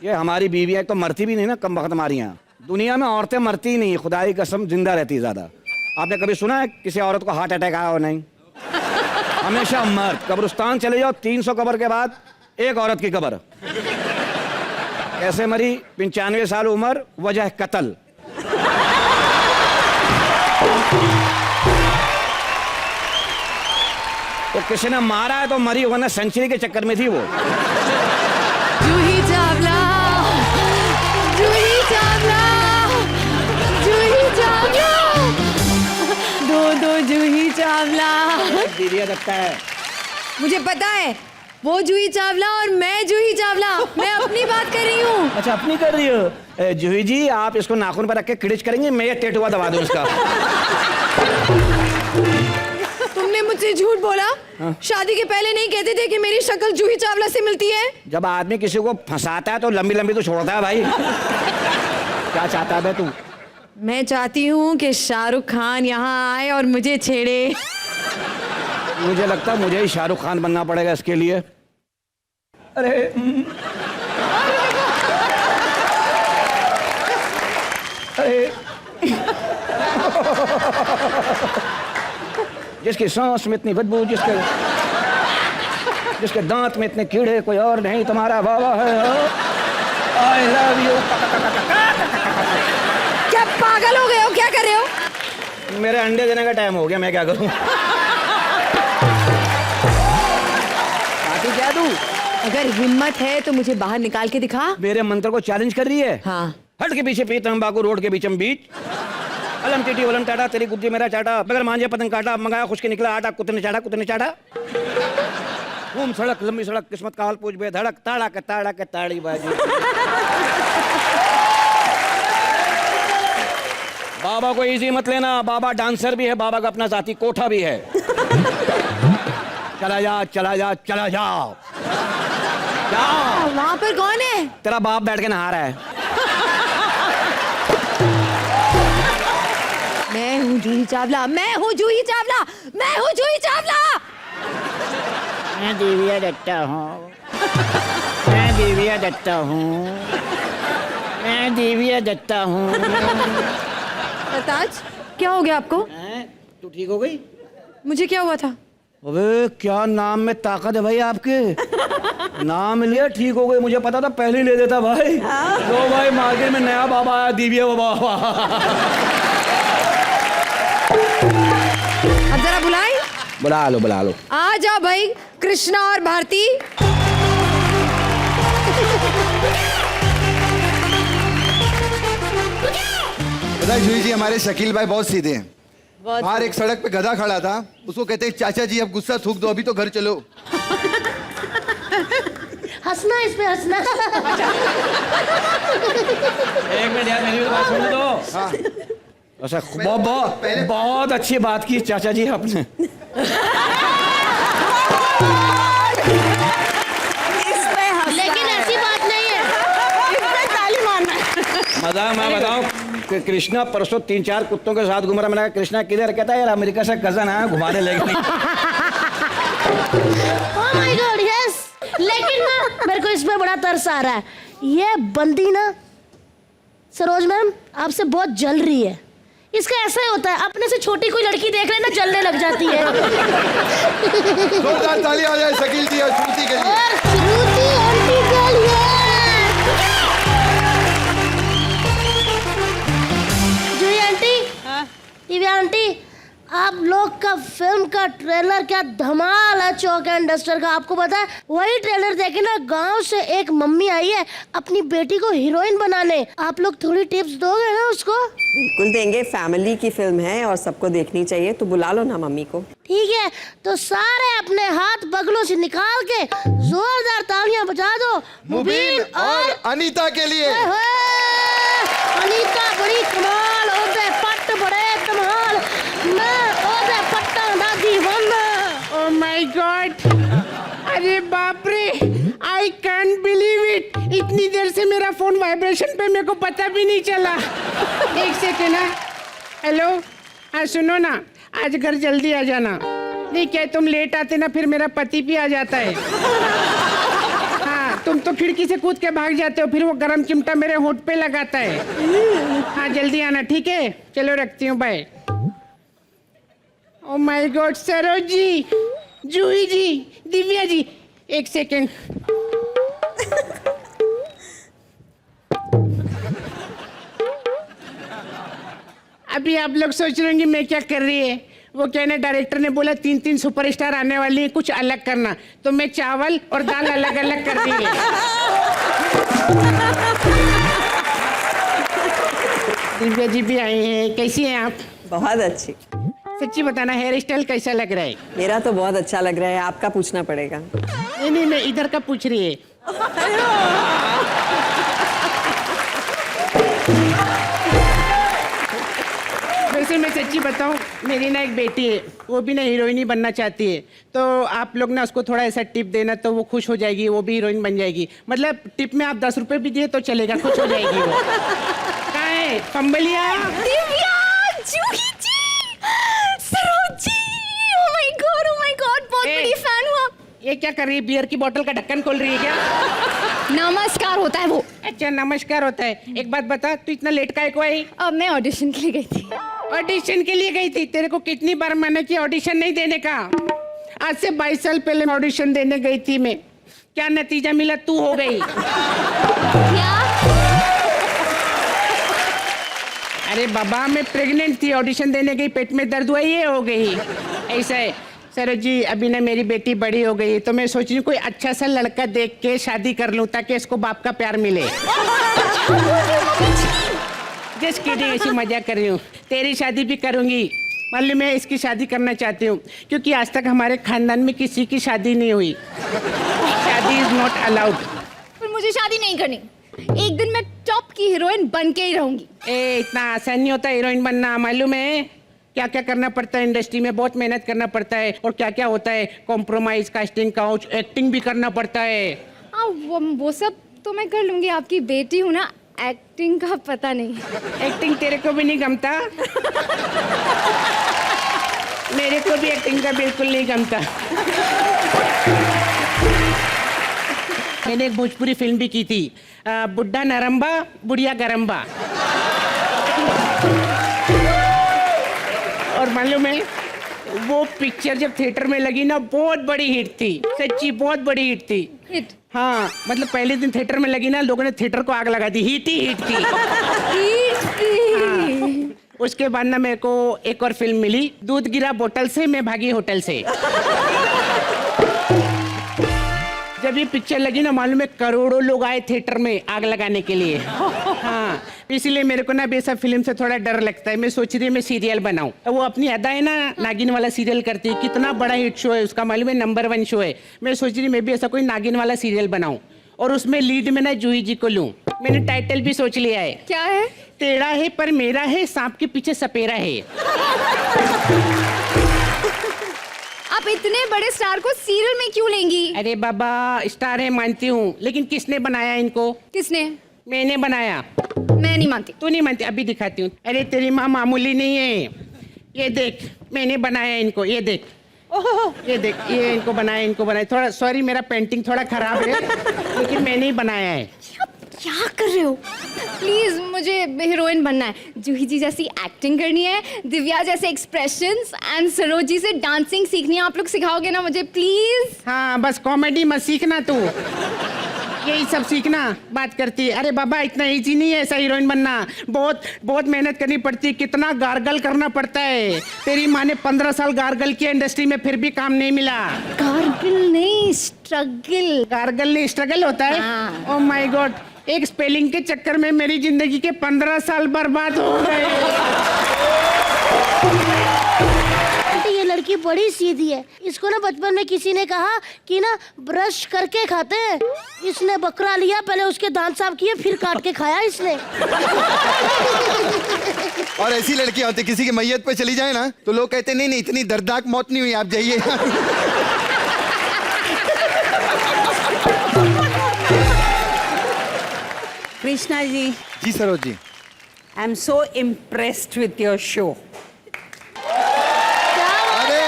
ये हमारी बीवियाँ एक तो मरती भी नहीं ना, कम वक्त हमारी यहाँ। दुनिया में औरतें मरती ही नहीं, खुदा की कसम जिंदा रहती ज्यादा। आपने कभी सुना है किसी औरत को हार्ट अटैक आया हो? नहीं, हमेशा मर्द। कब्रिस्तान चले जाओ, 300 कब्र के बाद एक औरत की कब्र। कैसे मरी? 95 साल उम्र, वजह कत्ल। तो किसी ने मारा है तो मरी, वरना सेंचुरी के चक्कर में थी वो। जूही चावला, जूही चावला, जूही चावला, दो जूही चावला। दीदिया लगता है मुझे पता है वो जूही चावला और मैं जूही चावला, मैं अपनी बात कर रही हूँ। अच्छा अपनी कर रही हो। जूही जी आप इसको नाखून पर रख के क्रिच करेंगे, मैं ये टेटुआ दबा दूं इसका। तुमने मुझसे झूठ बोला। शादी के पहले नहीं कहते थे कि मेरी शक्ल जूही चावला से मिलती है? जब आदमी किसी को फंसाता है तो लंबी लंबी तो छोड़ता है भाई। क्या चाहता है तू? मैं चाहती हूँ कि शाहरुख खान यहाँ आए और मुझे छेड़े। मुझे लगता है मुझे ही शाहरुख खान बनना पड़ेगा इसके लिए। अरे अरे जिसकी सांस में इतनी बदबू, जिसके दांत में इतने कीड़े, कोई और नहीं तुम्हारा बाबा है। I love you. क्या पागल हो गए हो? क्या कर रहे हो? मेरे अंडे देने का टाइम हो गया, मैं क्या करूं? बाकी क्या दूं? अगर हिम्मत है तो मुझे बाहर निकाल के दिखा। मेरे मंत्र को चैलेंज कर रही है? हाँ। हट के पीछे पी तंबाकू रोड के बीचम बीच। अलम टीटी वलम टाटा, तेरी गुज्जी मेरा चाटा, बगैर मांझे पतंग काटा, मंगाया खुश के निकला आटा, कुत्ते ने चाटा। घूम सड़क लंबी सड़क, किस्मत का हाल पूछ बे धड़क, ताड़ा के ताड़ी बाजी। बाबा को इजी मत लेना, बाबा डांसर भी है, बाबा का अपना जाती कोठा भी है। चला जा वहाँ पर कौन है? तेरा बाप बैठ के नहा रहा है। मैं हूँ जूही चावला, मैं हूँ जूही चावला, मैं हूँ जूही चावला। मैं दिव्या दत्ता हूँ, मैं दिव्या दत्ता हूँ, मैं दिव्या दत्ता हूँ। ताज क्या हो गया आपको? तू ठीक हो गई? मुझे क्या हुआ था? अबे क्या नाम में ताकत है भाई आपके। नाम लिया ठीक हो गई, मुझे पता था पहले ही ले देता भाई। तो भाई मार्केट में नया बाबा आया, दिव्या बाबा। अब जरा बुलाई। बुला लो। आ जाओ भाई, कृष्णा और भारती। पता है जूही जी, हमारे शकील भाई बहुत सीधे हैं। बाहर एक सड़क पे गधा खड़ा था, उसको कहते हैं चाचा जी अब गुस्सा थूक दो, अभी तो घर चलो। हंसना इस पे हंसना। एक मिनट यार, मेरी भी तो बात सुन दो। हाँ। अच्छा बहुत अच्छी बात की चाचा जी आपने। लेकिन ऐसी बात नहीं है, इसमें ताली मारना है। मजाक मैं बताऊं कि कृष्णा परसों 3-4 कुत्तों के साथ घूम रहा। मैंने कहा कृष्णा किधर? कहता है यार अमेरिका से कजन आया, घुमाने ले गए। Oh my God, yes। लेकिन ना मेरे को इस पे बड़ा तरस आ रहा है। ये बंदी ना सरोज मैम आपसे बहुत जल रही है। इसका ऐसा ही होता है, अपने से छोटी कोई लड़की देख लेना जलने लग जाती है। जोरदार ताली आ जाए शकील जी और श्रुति के लिए। और श्रुति आंटी के लिए। जूही आंटी, दिव्या आंटी, आप लोग का फिल्म का ट्रेलर क्या धमाल है चौक एंड डस्टर का। आपको पता है वही ट्रेलर देखे ना गांव से एक मम्मी आई है अपनी बेटी को हीरोइन बनाने। आप लोग थोड़ी टिप्स दोगे ना उसको? बिल्कुल देंगे, फैमिली की फिल्म है और सबको देखनी चाहिए, तो बुला लो ना मम्मी को। ठीक है, तो सारे अपने हाथ बगलों से निकाल के जोरदार तालियां बजा दो मुबीन और अनीता के लिए। अनीता बड़ी कमाल होते पट्ट बड़े कमाल मैं होते पट्टा दादी वंदा। ओह माय गॉड, अरे बाप रे, आई कैंट बिलीव इट। इतनी देर से मेरा फोन वाइब्रेशन पे, मेरे को पता भी नहीं चला। एक सेकेंड है। हेलो, हाँ सुनो ना, आज घर जल्दी आ जाना। नहीं क्या तुम लेट आते ना फिर मेरा पति भी आ जाता है। हाँ तुम तो खिड़की से कूद के भाग जाते हो, फिर वो गरम चिमटा मेरे होंठ पे लगाता है। हाँ जल्दी आना, ठीक है? चलो रखती हूँ, bye. Oh my god, Saroj ji, Juhi ji, Divya ji, एक सेकेंड। अभी आप लोग सोच रहे होंगे मैं क्या कर रही है। वो कहने डायरेक्टर ने बोला 3-3 सुपरस्टार आने वाली है, कुछ अलग करना, तो मैं चावल और दाल अलग अलग कर दी है। दिव्या जी भी आई हैं, कैसी हैं आप? बहुत अच्छी। सच्ची बताना, हेयर स्टाइल कैसा लग रहा है? मेरा तो बहुत अच्छा लग रहा है, आपका पूछना पड़ेगा। नहीं, मैं इधर का पूछ रही है। वैसे मैं सच्ची बताऊं, मेरी ना एक बेटी है, वो भी ना हीरोइन ही बनना चाहती है, तो आप लोग ना उसको थोड़ा ऐसा टिप देना तो वो खुश हो जाएगी, वो भी हीरोइन बन जाएगी। मतलब टिप में आप 10 रुपए भी दिए तो चलेगा, खुश हो जाएगी वो। कहाँ है पंबलिया? दिव्या, जूही जी, सरोज जी, ओह माय गॉड, बहुत बड़ी फैन हूँ आप। ये क्या कर रही है? बियर की बोतल का ढक्कन खोल रही है क्या? नमस्कार होता है वो। अच्छा नमस्कार होता है। एक बात बता, तू इतना लेट काहे को आई? अब मैं ऑडिशन के लिए गई थी। ऑडिशन के लिए गई थी? तेरे को कितनी बार मना किया ऑडिशन नहीं देने का? आज से 22 साल पहले ऑडिशन देने गई थी मैं, क्या नतीजा मिला? तू हो गई। क्या? अरे बाबा, मैं प्रेग्नेंट थी, ऑडिशन देने गई, पेट में दर्द हुआ, ये हो गई। ऐसा है सरोज जी, अभी ना मेरी बेटी बड़ी हो गई, तो मैं सोच रही हूँ कोई अच्छा सा लड़का देख के शादी कर लूँ ताकि इसको बाप का प्यार मिले। जस्ट किडिंग, ऐसी मजाक कर रही हूँ। तेरी शादी भी करूँगी, मतलब मैं इसकी शादी करना चाहती हूँ, क्योंकि आज तक हमारे खानदान में किसी की शादी नहीं हुई। शादी इज नॉट अलाउड। पर मुझे शादी नहीं करनी, एक दिन मैं टॉप की हीरोइन बन के ही रहूंगी। इतना आसान नहीं होता हीरोइन बनना, मालूम है? क्या क्या करना पड़ता है इंडस्ट्री में, बहुत मेहनत करना पड़ता है, और क्या क्या होता है, कॉम्प्रोमाइज, कास्टिंग काउच, एक्टिंग भी करना पड़ता है। वो सब तो मैं कर लूंगी, आपकी बेटी हूँ ना, एक्टिंग का पता नहीं। एक्टिंग तेरे को भी नहीं गमता? मेरे को भी एक्टिंग का बिल्कुल नहीं गमता। मैंने एक भोजपुरी फिल्म भी की थी, बुड्ढा नरम्बा बुढ़िया गरम्बा, और मालूम है वो पिक्चर जब थिएटर में लगी ना, बहुत बड़ी हिट थी, सच्ची बहुत बड़ी हिट थी। हिट? हाँ, मतलब पहले दिन थिएटर में लगी ना, लोगों ने थिएटर को आग लगा दी, हिट थी। हाँ। उसके बाद ना मेरे को एक और फिल्म मिली, दूध गिरा बोतल से मैं भागी होटल से। जब ये पिक्चर लगी ना, मालूम है करोड़ों लोग आए थिएटर में आग लगाने के लिए। हाँ, इसीलिए मेरे को ना बेसा फिल्म से थोड़ा डर लगता है। मैं सोच रही हूँ मैं सीरियल बनाऊं। वो अपनी अदा है ना, नागिन वाला सीरियल करती है, कितना बड़ा हिट शो है उसका, मालूम है नंबर 1 शो है। मैं सोच रही मैं भी ऐसा कोई नागिन वाला सीरियल बनाऊं, और उसमें लीड में ना जूही जी को लूं। मैंने टाइटल भी सोच लिया है। क्या है? टेढ़ा है पर मेरा है, सांप के पीछे सपेरा है। आप इतने बड़े स्टार को सीरियल में क्यों लेंगी? अरे बाबा, स्टार है मानती हूँ, लेकिन किसने बनाया इनको? किसने? मैंने बनाया। मैं नहीं मानती। तू नहीं मानती? अभी दिखाती हूँ। अरे तेरी माँ मामूली नहीं है, ये देख मैंने बनाया इनको, ये देख, ये देख, ये इनको बनाया। थोड़ा सॉरी, मेरा पेंटिंग थोड़ा खराब है, लेकिन मैंने ही बनाया है। आप क्या कर रहे हो? प्लीज मुझे हीरोइन बनना है, जूही जी जैसी एक्टिंग करनी है, दिव्या जैसे एक्सप्रेशंस, एंड सरोज जी से डांसिंग सीखनी है। आप लोग सिखाओगे ना मुझे, प्लीज? हाँ, बस कॉमेडी मत सीखना तू। यही सब सीखना बात करती है। अरे बाबा इतना इजी नहीं है ऐसा हीरोइन बनना, बहुत बहुत मेहनत करनी पड़ती है, कितना गार्गल करना पड़ता है। तेरी माँ ने 15 साल गार्गल किया इंडस्ट्री में, फिर भी काम नहीं मिला। गार्गल नहीं, स्ट्रगल। गार्गल नहीं, स्ट्रगल होता है। ओह माय गॉड, एक स्पेलिंग के चक्कर में मेरी जिंदगी के 15 साल बर्बाद हो गए। आंटी ये लड़की बड़ी सीधी है, इसको ना बचपन में किसी ने कहा कि ना ब्रश करके खाते हैं। इसने बकरा लिया, पहले उसके दांत साफ किए, फिर काट के खाया इसने। और ऐसी लड़कियां होती, किसी की मैयत पे चली जाए ना तो लोग कहते नहीं नहीं इतनी दर्दनाक मौत नहीं हुई, आप जाइए। Krishna ji, ji Saroj ji. I am so impressed with your show. अरे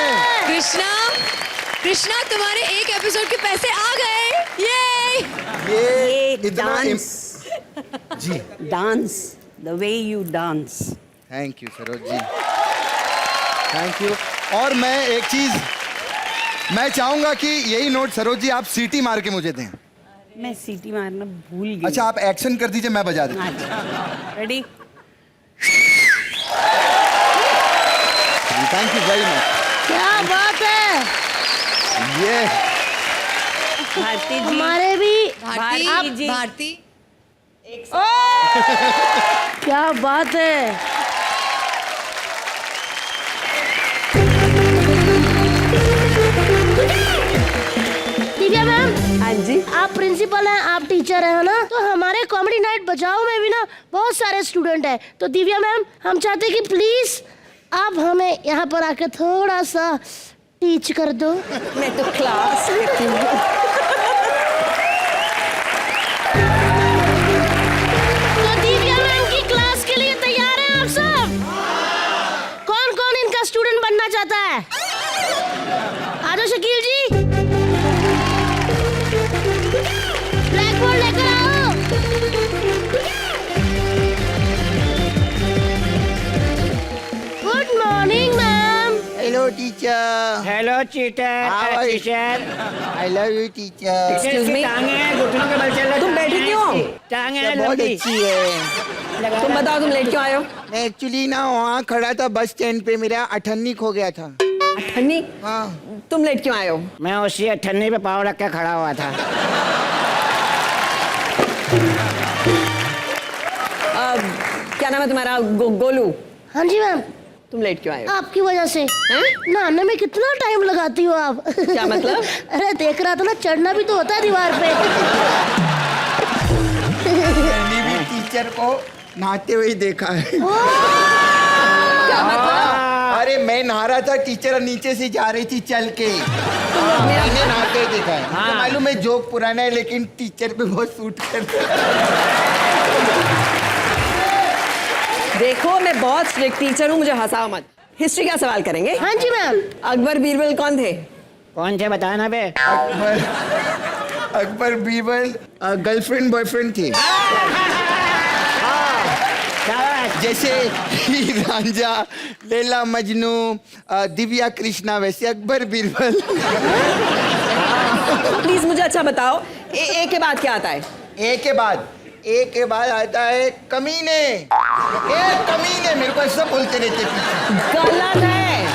कृष्णा, कृष्णा तुम्हारे एक एपिसोड के पैसे आ गए। ये इतना डांस, जी dance, the way you dance. Thank you Saroj ji, thank you. और मैं एक चीज मैं चाहूंगा कि यही नोट सरोज जी आप सीटी मार के मुझे दें। मैं सीटी मारना भूल गई। अच्छा आप एक्शन कर दीजिए, मैं बजा देता हूं। Ready? Thank you very much. क्या बात है, ये भारती जी, हमारे भी भारती जी, भारती क्या बात है। दिव्या मैम, हाँ जी, आप प्रिंसिपल हैं, आप टीचर हैं, है ना? तो हमारे कॉमेडी नाइट बचाओ में भी ना बहुत सारे स्टूडेंट हैं। तो दिव्या मैम, हम चाहते हैं कि प्लीज आप हमें यहाँ पर आके थोड़ा सा टीच कर दो। मैं तो क्लास लेती हूँ। तो दिव्या मैम की क्लास के लिए तैयार हैं आप सब? कौन कौन इनका स्टूडेंट बनना चाहता है? आ जाओ शकील जी, ब्लैक बोर्ड लेकर आओ। Good morning ma'am. Hello teacher. Hello cheater, teacher. I love you teacher. Excuse me? टांगे घुटनों के बल चल रहा। तुम बैठी क्यों हो? टांगे बहुत लंबी। अच्छी है। तुम बताओ, तुम लेट क्यों आए हो? मैं एक्चुअली ना वहाँ खड़ा था बस स्टैंड पे, मेरा अठन्नी खो गया था। अठन्नी? हाँ। तुम लेट क्यों आए हो? मैं उसी अठन्नी पे पाँव रख के खड़ा हुआ था। क्या नाम है तुम्हारा? गोलू। हाँ जी मैम। तुम लेट क्यों आए हो? आपकी वजह से। नहाने में कितना टाइम लगाती हो आप? क्या मतलब? अरे देख रहा था ना, चढ़ना भी तो होता है दीवार पे। मैंने भी टीचर को नहाते हुए देखा है। क्या मतलब? अरे मैं नहा रहा था, टीचर नीचे से जा रही थी चल के, मैंने नहाते हुए देखा है। मुझे मालूम है जोक पुराना है लेकिन टीचर पे बहुत सूट करता है। देखो, मैं बहुत स्ट्रिक्ट टीचर हूँ, मुझे हंसाओ मत। हिस्ट्री का सवाल करेंगे। हाँ जी मैम। अकबर बीरबल कौन थे? कौन थे बताना बे? अकबर बीरबल गर्लफ्रेंड बॉयफ्रेंड थे। जैसे हीर रांझा, लैला मजनू, दिव्या कृष्णा, वैसे अकबर बीरबल। प्लीज मुझे अच्छा बताओ, ए के बाद क्या आता है? ए के बाद आता है कमीने। कमीने मेरे को ऐसा बोलते रहते पीछे। गलत है,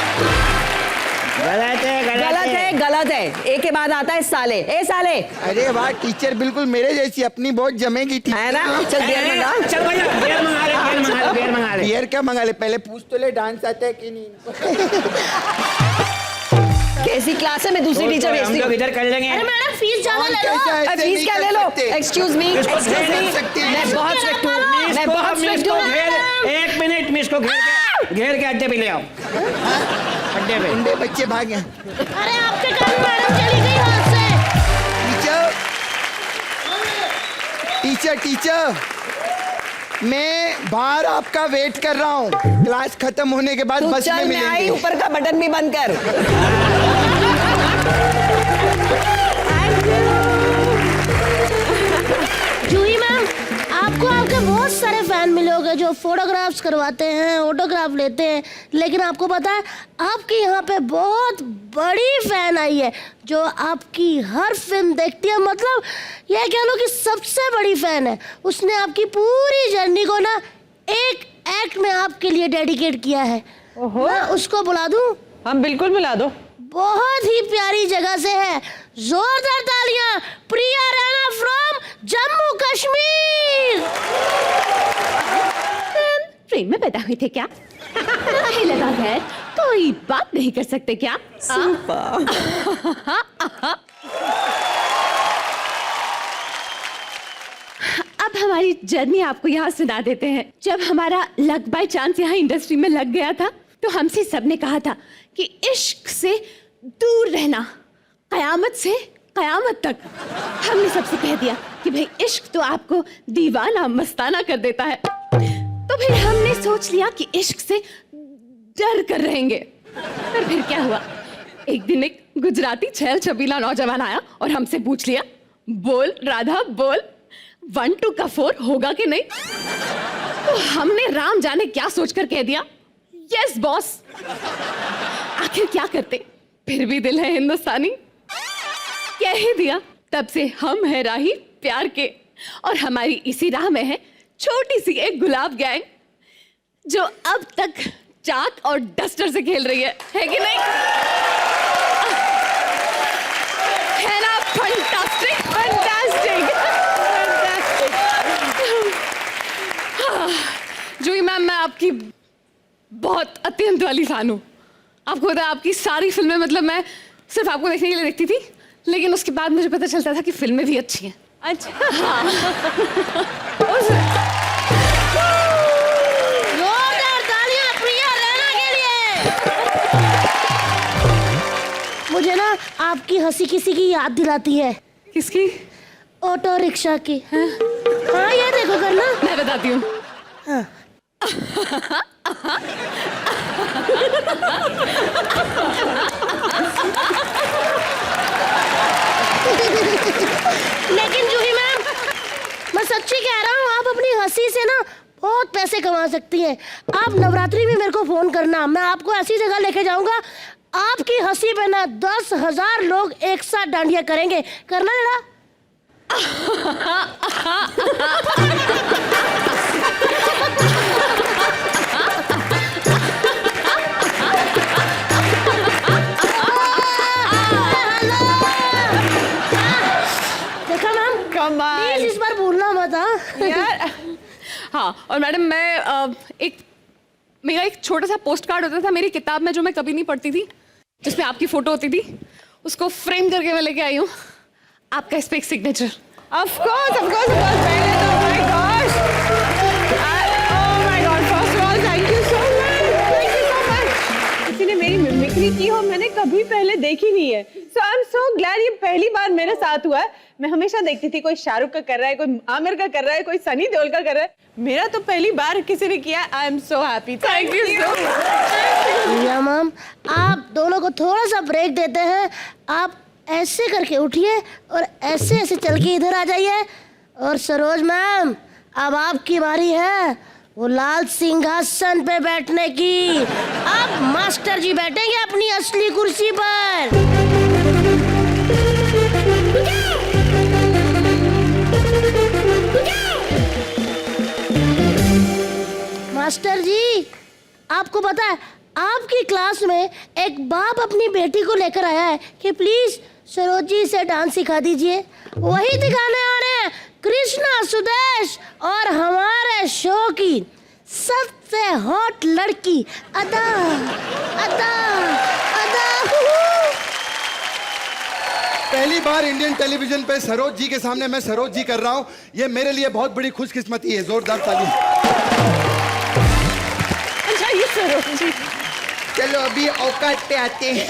गलत है, गलत है, गलत है। ए के बाद आता है साले। ए साले। अरे वाह टीचर, बिल्कुल मेरे जैसी, अपनी बहुत जमेगी है ना? चल बियर मंगा। चल भैया बियर मंगा ले, बियर मंगा ले, बियर मंगा ले। बियर क्या मंगा ले, पहले पूछ तो ले डांस आता है कि नहीं। कैसी क्लास है? मैं दूसरी टीचर हम भेजती लोग हूँ। इधर कर लेंगे। अरे मैडम फीस ज्यादा ले लो। फीस क्या ले लो? एक्सक्यूज मी, मैं बहुत स्ट्रिक्ट हूँ, मैं बहुत स्ट्रिक्ट हूँ। एक मिनट, मिस को घेर के अड्डे पे ले आओ। अड्डे पे गुंडे बच्चे भाग गए। अरे आपके कारण मैडम चली गई हाथ से। टीचर मैं बाहर आपका वेट कर रहा हूँ, क्लास खत्म होने के बाद तू बस में चल, मैं आई, मिलेंगे। ऊपर का बटन भी बंद कर। जूही मैम, आपको आपके बहुत सारे फैन फैन मिले होंगे जो फोटोग्राफ्स करवाते हैं, ऑटोग्राफ लेते हैं, लेकिन आपको पता है आपके यहाँ पे बहुत बड़ी फैन आई है जो आपकी हर फिल्म देखती है, मतलब ये कह लो कि सबसे बड़ी फैन है। उसने आपकी पूरी जर्नी को ना एक एक्ट में आपके लिए डेडिकेट किया है। मैं उसको बुला दूं? हम बिल्कुल बुला दो। बहुत ही प्यारी जगह से है, जोरदार तालियां, प्रिया रैना फ्रॉम जम्मू कश्मीर। प्रेम में पैदा हुए थे क्या? काहे लगा घर, कोई बात नहीं कर सकते क्या? अब हमारी जर्नी आपको यहाँ सुना देते हैं। जब हमारा लक बाय चांस यहाँ इंडस्ट्री में लग गया था तो हमसे सबने कहा था कि इश्क से दूर रहना, कयामत से कयामत तक। हमने सबसे कह दिया कि भाई इश्क तो आपको दीवाना मस्ताना कर देता है। तो फिर हमने सोच लिया कि इश्क से डर कर रहेंगे। पर फिर क्या हुआ, एक दिन एक गुजराती छैल छबीला नौजवान आया और हमसे पूछ लिया, बोल राधा बोल, 1 2 का 4 होगा कि नहीं? तो हमने राम जाने क्या सोचकर कह दिया, यस बॉस। आखिर क्या करते, फिर भी दिल है हिंदुस्तानी, कह ही दिया। तब से हम है राही प्यार के, और हमारी इसी राह में है छोटी सी एक गुलाब गैंग जो अब तक चाक और डस्टर से खेल रही है कि नहीं? है ना फंटास्टिक? फंटास्टिक। जूही मैम, मैं आपकी बहुत अत्यंत वाली फैन हूँ। आपको पता है आपकी सारी फिल्में, मतलब मैं सिर्फ आपको देखने के लिए देखती थी, लेकिन उसके बाद मुझे पता चलता था कि फिल्में भी अच्छी हैं। अच्छा। जोरदार तालियां प्रिया रैना के लिए। मुझे ना आपकी हंसी किसी की याद दिलाती है। किसकी? ऑटो रिक्शा की। हाँ ये देखो करना, मैं बताती हूँ। हाँ। लेकिन जूही मैम, मैं सच्ची कह रहा हूँ, आप अपनी हंसी से ना बहुत पैसे कमा सकती हैं। आप नवरात्रि में मेरे को फोन करना, मैं आपको ऐसी जगह लेके जाऊंगा, आपकी हंसी पे ना 10,000 लोग एक साथ डांडिया करेंगे। करना जरा। देखा मैम, कमाल। इस बार भूलना मत। यार हाँ, और मैडम मैं मेरा एक छोटा सा पोस्ट कार्ड होता था मेरी किताब में जो मैं कभी नहीं पढ़ती थी, जिसमें आपकी फोटो होती थी, उसको फ्रेम करके मैं लेके आई हूँ। आपका इस पे एक signature. Of course, of course, of course. पहले तो oh my gosh. Oh my God. First of all, thank you so much. Thank you so much. किसी ने मेरी मिमिक्री की हो, मैंने कभी पहले देखी नहीं है। So I'm so glad ये पहली बार मेरे साथ हुआ है। मैं हमेशा देखती थी कोई शाहरुख का कर रहा है, कोई आमिर का कर रहा है, कोई सनी देओल का कर रहा है। मेरा तो पहली बार किसी ने किया। I am so happy. Thank you so much. या मैम, आप दोनों को थोड़ा सा ब्रेक देते हैं। आप ऐसे करके उठिए और ऐसे ऐसे चल के इधर आ जाइए। और सरोज मैम, अब आपकी बारी है वो लाल सिंहासन पे बैठने की। अब मास्टर जी बैठेंगे अपनी असली कुर्सी पर। मास्टर जी, आपको पता है आपकी क्लास में एक बाप अपनी बेटी को लेकर आया है कि प्लीज सरोज जी से डांस सिखा दीजिए। वही दिखाने आ रहे हैं कृष्णा सुदेश और हमारे शो की सबसे हॉट लड़की अदा अदा अदा। पहली बार इंडियन टेलीविजन पे सरोज जी के सामने मैं सरोज जी कर रहा हूँ, ये मेरे लिए बहुत बड़ी खुशकिस्मती है। जोरदार ताली। अच्छा ये सरोज जी। चलो अभी औकात पे आते हैं।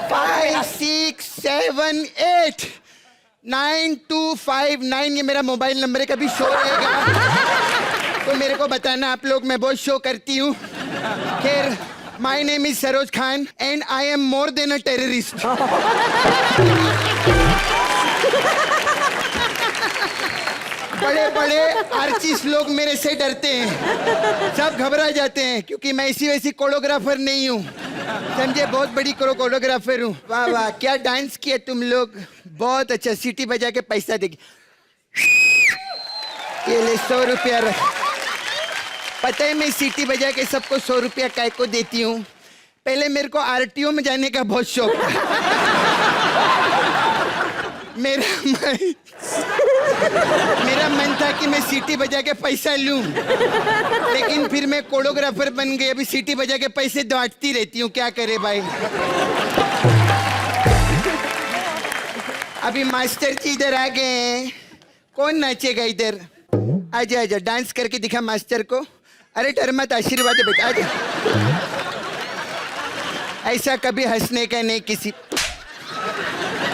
5 6 7 8 9 2 5 9 ये मेरा मोबाइल नंबर है, कभी शो रहेगा तो मेरे को बताना आप लोग, मैं बहुत शो करती हूँ। खैर, my name is Saroj Khan and I am more than a terrorist. बड़े बड़े आर्टिस्ट लोग मेरे से डरते हैं, सब घबरा जाते हैं क्योंकि मैं इसी वैसी कोरियोग्राफर नहीं हूँ, समझे, बहुत बड़ी कोरियोग्राफर हूँ। वाह वाह, क्या डांस किया तुम लोग, बहुत अच्छा। सीटी बजा के पैसा देगी, ये ले 100 रुपया रख। पता है मैं सीटी बजा के सबको 100 रुपया काय को देती हूँ? पहले मेरे को आरटीओ में जाने का बहुत शौक था। मेरा मन था कि मैं सीटी बजा के पैसा लूं, लेकिन फिर मैं कोरियोग्राफर बन गई। अभी सीटी बजा के पैसे बांटती रहती हूँ, क्या करे भाई। अभी मास्टर जी इधर आ गए हैं, कौन नाचेगा इधर? आजा आजा, डांस करके दिखा मास्टर को। अरे डर मत, आशीर्वाद है बेटा, आजा। ऐसा कभी हंसने का नहीं किसी,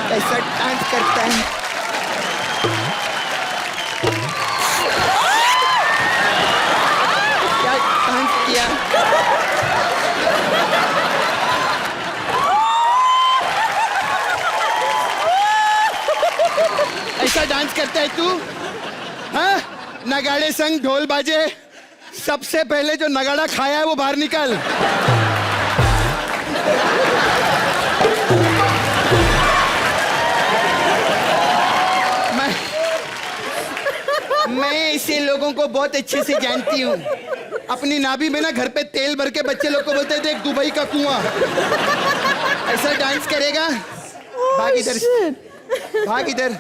ऐसा डांस करता है। क्या डांस किया? ऐसा डांस करता है तू? हाँ, नगाड़े संग ढोल बाजे, सबसे पहले जो नगाड़ा खाया है वो बाहर निकल। मैं ऐसे लोगों को बहुत अच्छे से जानती हूँ। अपनी नाभि में ना घर पे तेल भर के बच्चे लोग को बोलते थे एक दुबई का कुआं। ऐसा डांस करेगा? भाग इधर, भाग इधर।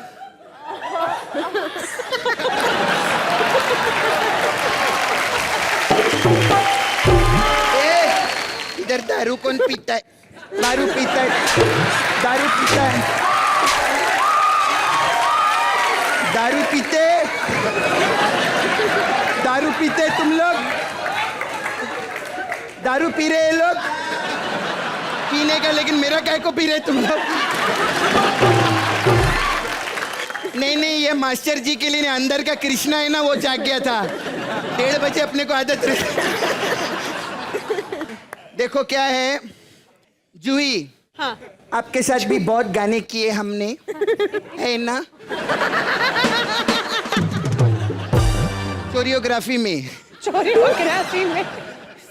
इधर दारू कौन पीता है? दारू पीता है, दारू पीता है, दारू पीते, दारू पीते तुम लोग? दारू पी रहे लोग? पीने का, लेकिन मेरा काय को पी रहे तुम लोग? नहीं नहीं, ये मास्टर जी के लिए नहीं, अंदर का कृष्णा है ना वो जाग गया था। 1:30 बजे अपने को आदत रही। देखो क्या है जूही, हाँ, आपके साथ भी बहुत गाने किए हमने, है ना? कोरियोग्राफी में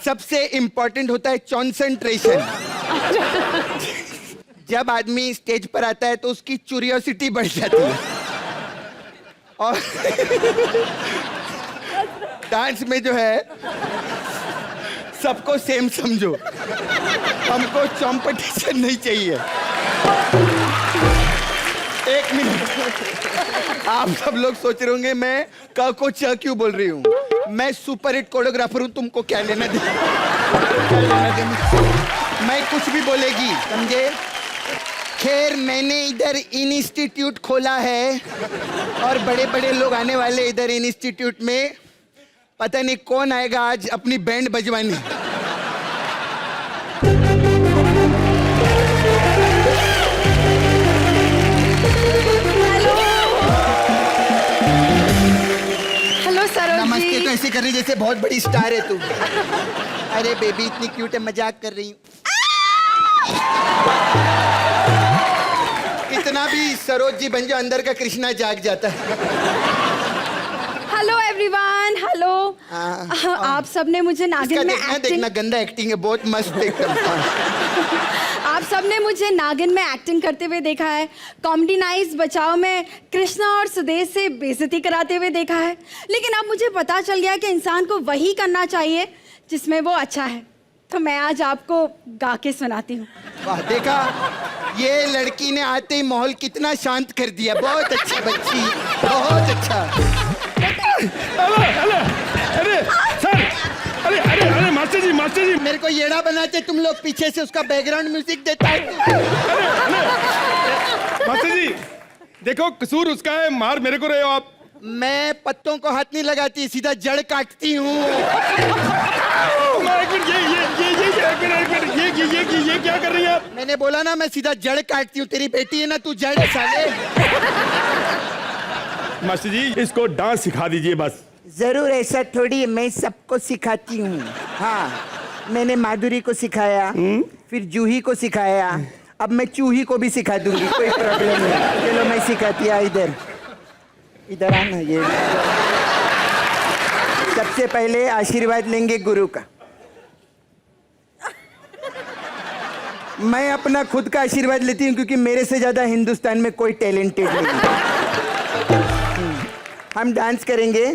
सबसे इंपॉर्टेंट होता है कॉन्सेंट्रेशन। जब आदमी स्टेज पर आता है तो उसकी क्यूरियोसिटी बढ़ जाती है, और डांस में जो है सबको सेम समझो, हमको कॉम्पिटिशन नहीं चाहिए। एक मिनट, आप सब लोग सोच रहे होंगे मैं क को च क्यों बोल रही हूँ। मैं सुपर हिट कोरियोग्राफर हूँ, तुमको क्या लेना दे, क्या लेना दे, मैं कुछ भी बोलेगी, समझे? खैर, मैंने इधर इंस्टीट्यूट खोला है और बड़े बड़े लोग आने वाले इधर इंस्टीट्यूट में। पता नहीं कौन आएगा आज अपनी बैंड बजवाने। हेलो सरोज नमस्ते। जी। तो ऐसे कर रही जैसे बहुत बड़ी स्टार है तू। अरे बेबी इतनी क्यूट है, मजाक कर रही हूँ। कितना भी सरोज जी बन जाओ, अंदर का कृष्णा जाग जाता है। Hello everyone, hello. आप सबने मुझे नागिन में देखना, एक्टिंग, देखना गंदा एक्टिंग है, बहुत मस्त एकदम। आप सबने मुझे नागिन में एक्टिंग करते हुए देखा है, कॉमेडी नाइट्स बचाओ में कृष्णा और सुदेश से बेइज्जती कराते हुए देखा है, लेकिन अब मुझे पता चल गया कि इंसान को वही करना चाहिए जिसमें वो अच्छा है। तो मैं आज आपको गा के सुनाती हूँ। वाह, देखा, ये लड़की ने आते ही माहौल कितना शांत कर दिया। बहुत अच्छा बच्ची, बहुत अच्छा। अरे सर, अरे अरे अरे मास्टर जी, मास्टर जी, मेरे को येड़ा बनाते तुम लोग, पीछे से उसका बैकग्राउंड म्यूजिक देता है। मास्टर जी देखो, कसूर उसका है, मार मेरे को रहे हो आप। मैं पत्तों को हाथ नहीं लगाती, सीधा जड़ काटती हूँ। ये क्या कर रही है आप? मैंने बोला ना, मैं सीधा जड़ काटती हूँ। तेरी बेटी है ना, तू जड़ है साले। मास्टर जी इसको डांस सिखा दीजिए बस। जरूर, ऐसा थोड़ी है, मैं सबको सिखाती हूँ। हाँ, मैंने माधुरी को सिखाया, फिर जूही को सिखाया, अब मैं चूही को भी सिखा दूंगी, कोई प्रॉब्लम नहीं। चलो मैं सिखाती हूँ। इधर इधर आना। ये सबसे पहले आशीर्वाद लेंगे गुरु का। मैं अपना खुद का आशीर्वाद लेती हूँ क्योंकि मेरे से ज्यादा हिंदुस्तान में कोई टैलेंटेड नहीं है। हम डांस करेंगे।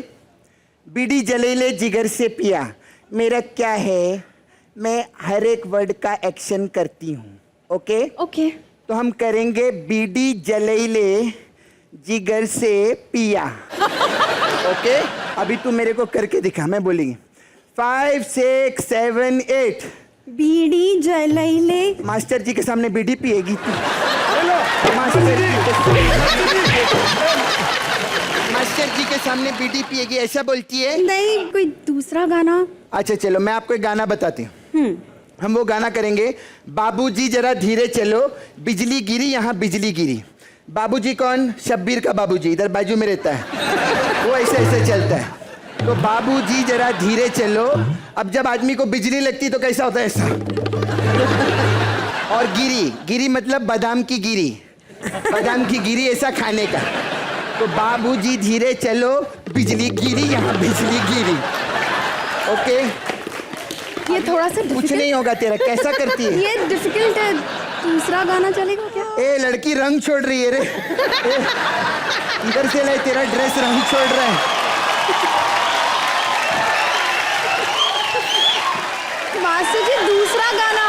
बीड़ी जलेले जिगर से पिया, मेरा क्या है, मैं हर एक वर्ड का एक्शन करती हूँ। ओके ओके तो हम करेंगे बीड़ी जलेले जिगर से पिया। ओके अभी तू मेरे को करके दिखा, मैं बोलेंगी 5 6 7 8। बीड़ी जलैले। मास्टर जी के सामने बीड़ी पिएगी तू? मास्टर जी के सामने बीड़ी पिएगी ऐसा बोलती है? नहीं, कोई दूसरा गाना। अच्छा चलो मैं आपको एक गाना बताती हूँ। हम वो गाना करेंगे, बाबूजी जरा धीरे चलो, बिजली गिरी यहाँ बिजली गिरी। बाबूजी कौन? शब्बीर का बाबूजी, इधर बाजू में रहता है, वो ऐसे ऐसे चलता है। तो बाबूजी जरा धीरे चलो। अब जब आदमी को बिजली लगती तो कैसा होता है? ऐसा। और गिरी, गिरी मतलब बादाम की गिरी, बादाम की गिरी ऐसा खाने का। तो बाबूजी धीरे चलो, बिजली गिरी यहाँ बिजली गिरी। ओके ये थोड़ा सा कुछ नहीं होगा तेरा। कैसा करती है? ये डिफिकल्ट है, दूसरा गाना चलेगा क्या? ए लड़की रंग छोड़ रही है रे। इधर से ले, तेरा ड्रेस रंग छोड़ रहा है। मास्टर जी दूसरा गाना।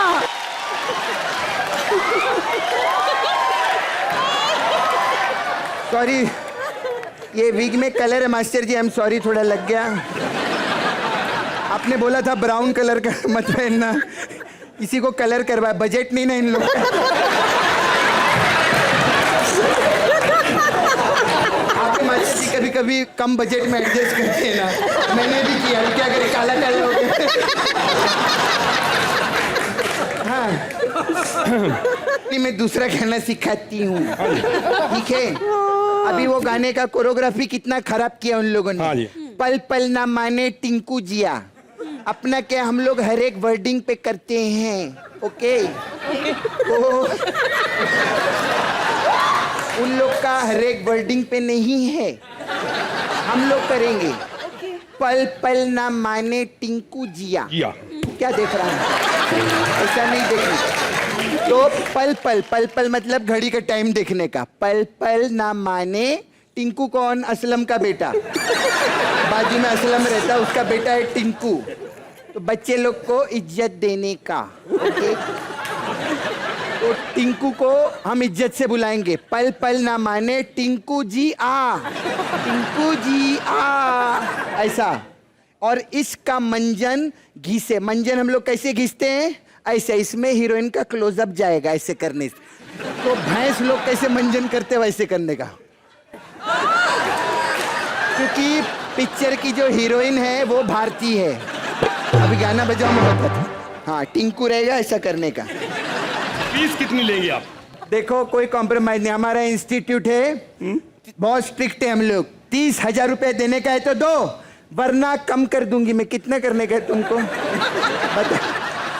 सॉरी, ये विग में कलर है master ji, I am sorry, थोड़ा लग गया। आपने बोला था ब्राउन कलर का मत पहनना, किसी को कलर करवा, बजट नहीं ना इन लोगों का। आपके मास्टर जी कभी कभी कम बजट में एडजस्ट करते हैं ना, मैंने भी किया, क्या करे, काला काला हो गया। हाँ मैं दूसरा गाना सिखाती हूँ, ठीक है? अभी वो गाने का कोरियोग्राफी कितना खराब किया उन लोगों ने। पल पल ना माने टिंकू जिया, अपना क्या हम लोग हर एक वर्डिंग पे करते हैं। ओके तो उन लोग का हर एक वर्डिंग पे नहीं है, हम लोग करेंगे। पल पल ना माने टिंकू जिया। क्या देख रहा है? ऐसा नहीं देखना। तो पल पल, पल पल मतलब घड़ी का टाइम देखने का। पल पल ना माने, टिंकू कौन? असलम का बेटा, बाजू में असलम रहता, उसका बेटा है टिंकू। तो बच्चे लोग को इज्जत देने का। ओके तो टिंकू को हम इज्जत से बुलाएंगे। पल पल ना माने टिंकू जी आ, टिंकू जी आ, ऐसा। और इसका मंजन घिसे। मंजन हम लोग कैसे घिसते हैं? ऐसे, इसमें हीरोइन का क्लोजअप जाएगा ऐसे करने से। तो भैंस लोग कैसे मंजन करते वैसे करने का, क्योंकि पिक्चर की जो हीरोइन है वो भारतीय है। अभी गाना बजाओ मैं बताता हूँ। हाँ टिंकू रहेगा ऐसा करने का। फीस कितनी लेंगे आप? देखो कोई कॉम्प्रोमाइज नहीं, हमारा इंस्टीट्यूट है, बहुत स्ट्रिक्ट है हम लोग। 30,000 रुपए देने का है तो दो, वरना कम कर दूंगी मैं। कितना करने का है तुमको बता?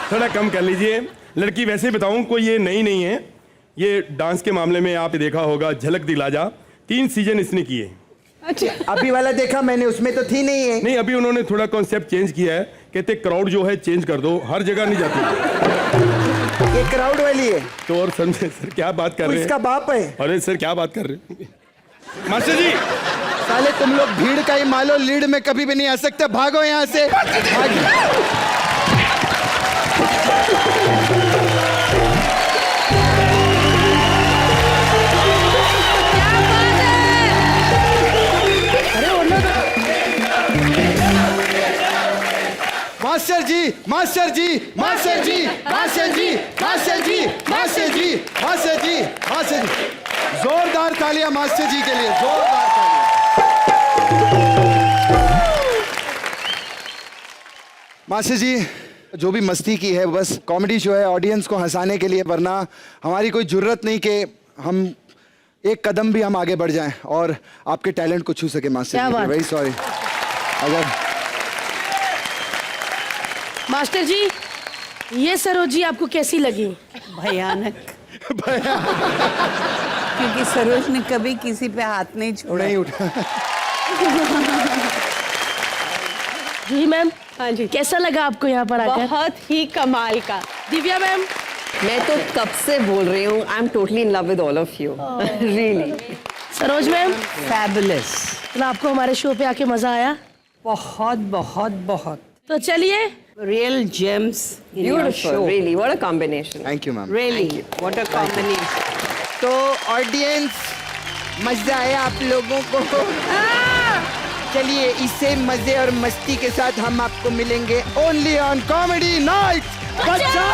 थोड़ा कम कर लीजिए। लड़की वैसे बताऊं कोई ये नई नहीं है, ये डांस के मामले में आप देखा होगा झलक दिला जा, 3 सीजन इसने किए। अच्छा अभी वाला देखा मैंने, उसमें तो थी नहीं है। नहीं अभी उन्होंने थोड़ा कॉन्सेप्ट चेंज किया है, कहते क्राउड जो है चेंज कर दो, हर जगह नहीं जाती। ये क्राउड वाली है तो और समझे सर क्या बात कर रहे हैं? इसका बाप है। अरे सर क्या बात कर रहे हैं मास्टर जी? साले तुम लोग भीड़ का ही मालो, लीड में कभी भी नहीं आ सकते। भागो यहाँ से, भागो। मास्टर जी, मास्टर जी, मास्टर जी, मास्टर जी, मास्टर जी, मास्टर जी, मास्टर जी, मास्टर जी, जोरदार तालियां मास्टर जी के लिए, जोरदार तालियां। मास्टर जी जो भी मस्ती की है बस कॉमेडी शो है, ऑडियंस को हंसाने के लिए, वरना हमारी कोई जरूरत नहीं कि हम एक कदम भी हम आगे बढ़ जाएं और आपके टैलेंट को छू सके। मास्टर जी वेरी सॉरी। अगर मास्टर जी ये सरोजी आपको कैसी लगी? भयानक। क्योंकि सरोज ने कभी किसी पे हाथ नहीं छोड़ा। नहीं उठा। जूही मैम, हाँ जी, कैसा लगा आपको यहाँ पर आकर? बहुत ही कमाल का। दिव्या मैम, मैं तो कब से बोल रही हूँ, I am totally in love with all of you, really. Saroj ma'am, fabulous, तो आपको हमारे शो पे आके मजा आया? बहुत बहुत बहुत। तो चलिए, real James in your beautiful, show. Really, what a combination. Thank you ma'am. Really what a combination. तो ऑडियंस, मजा आया आप लोगों को? चलिए इसे मजे और मस्ती के साथ हम आपको मिलेंगे ओनली ऑन कॉमेडी नाइट। बच्चा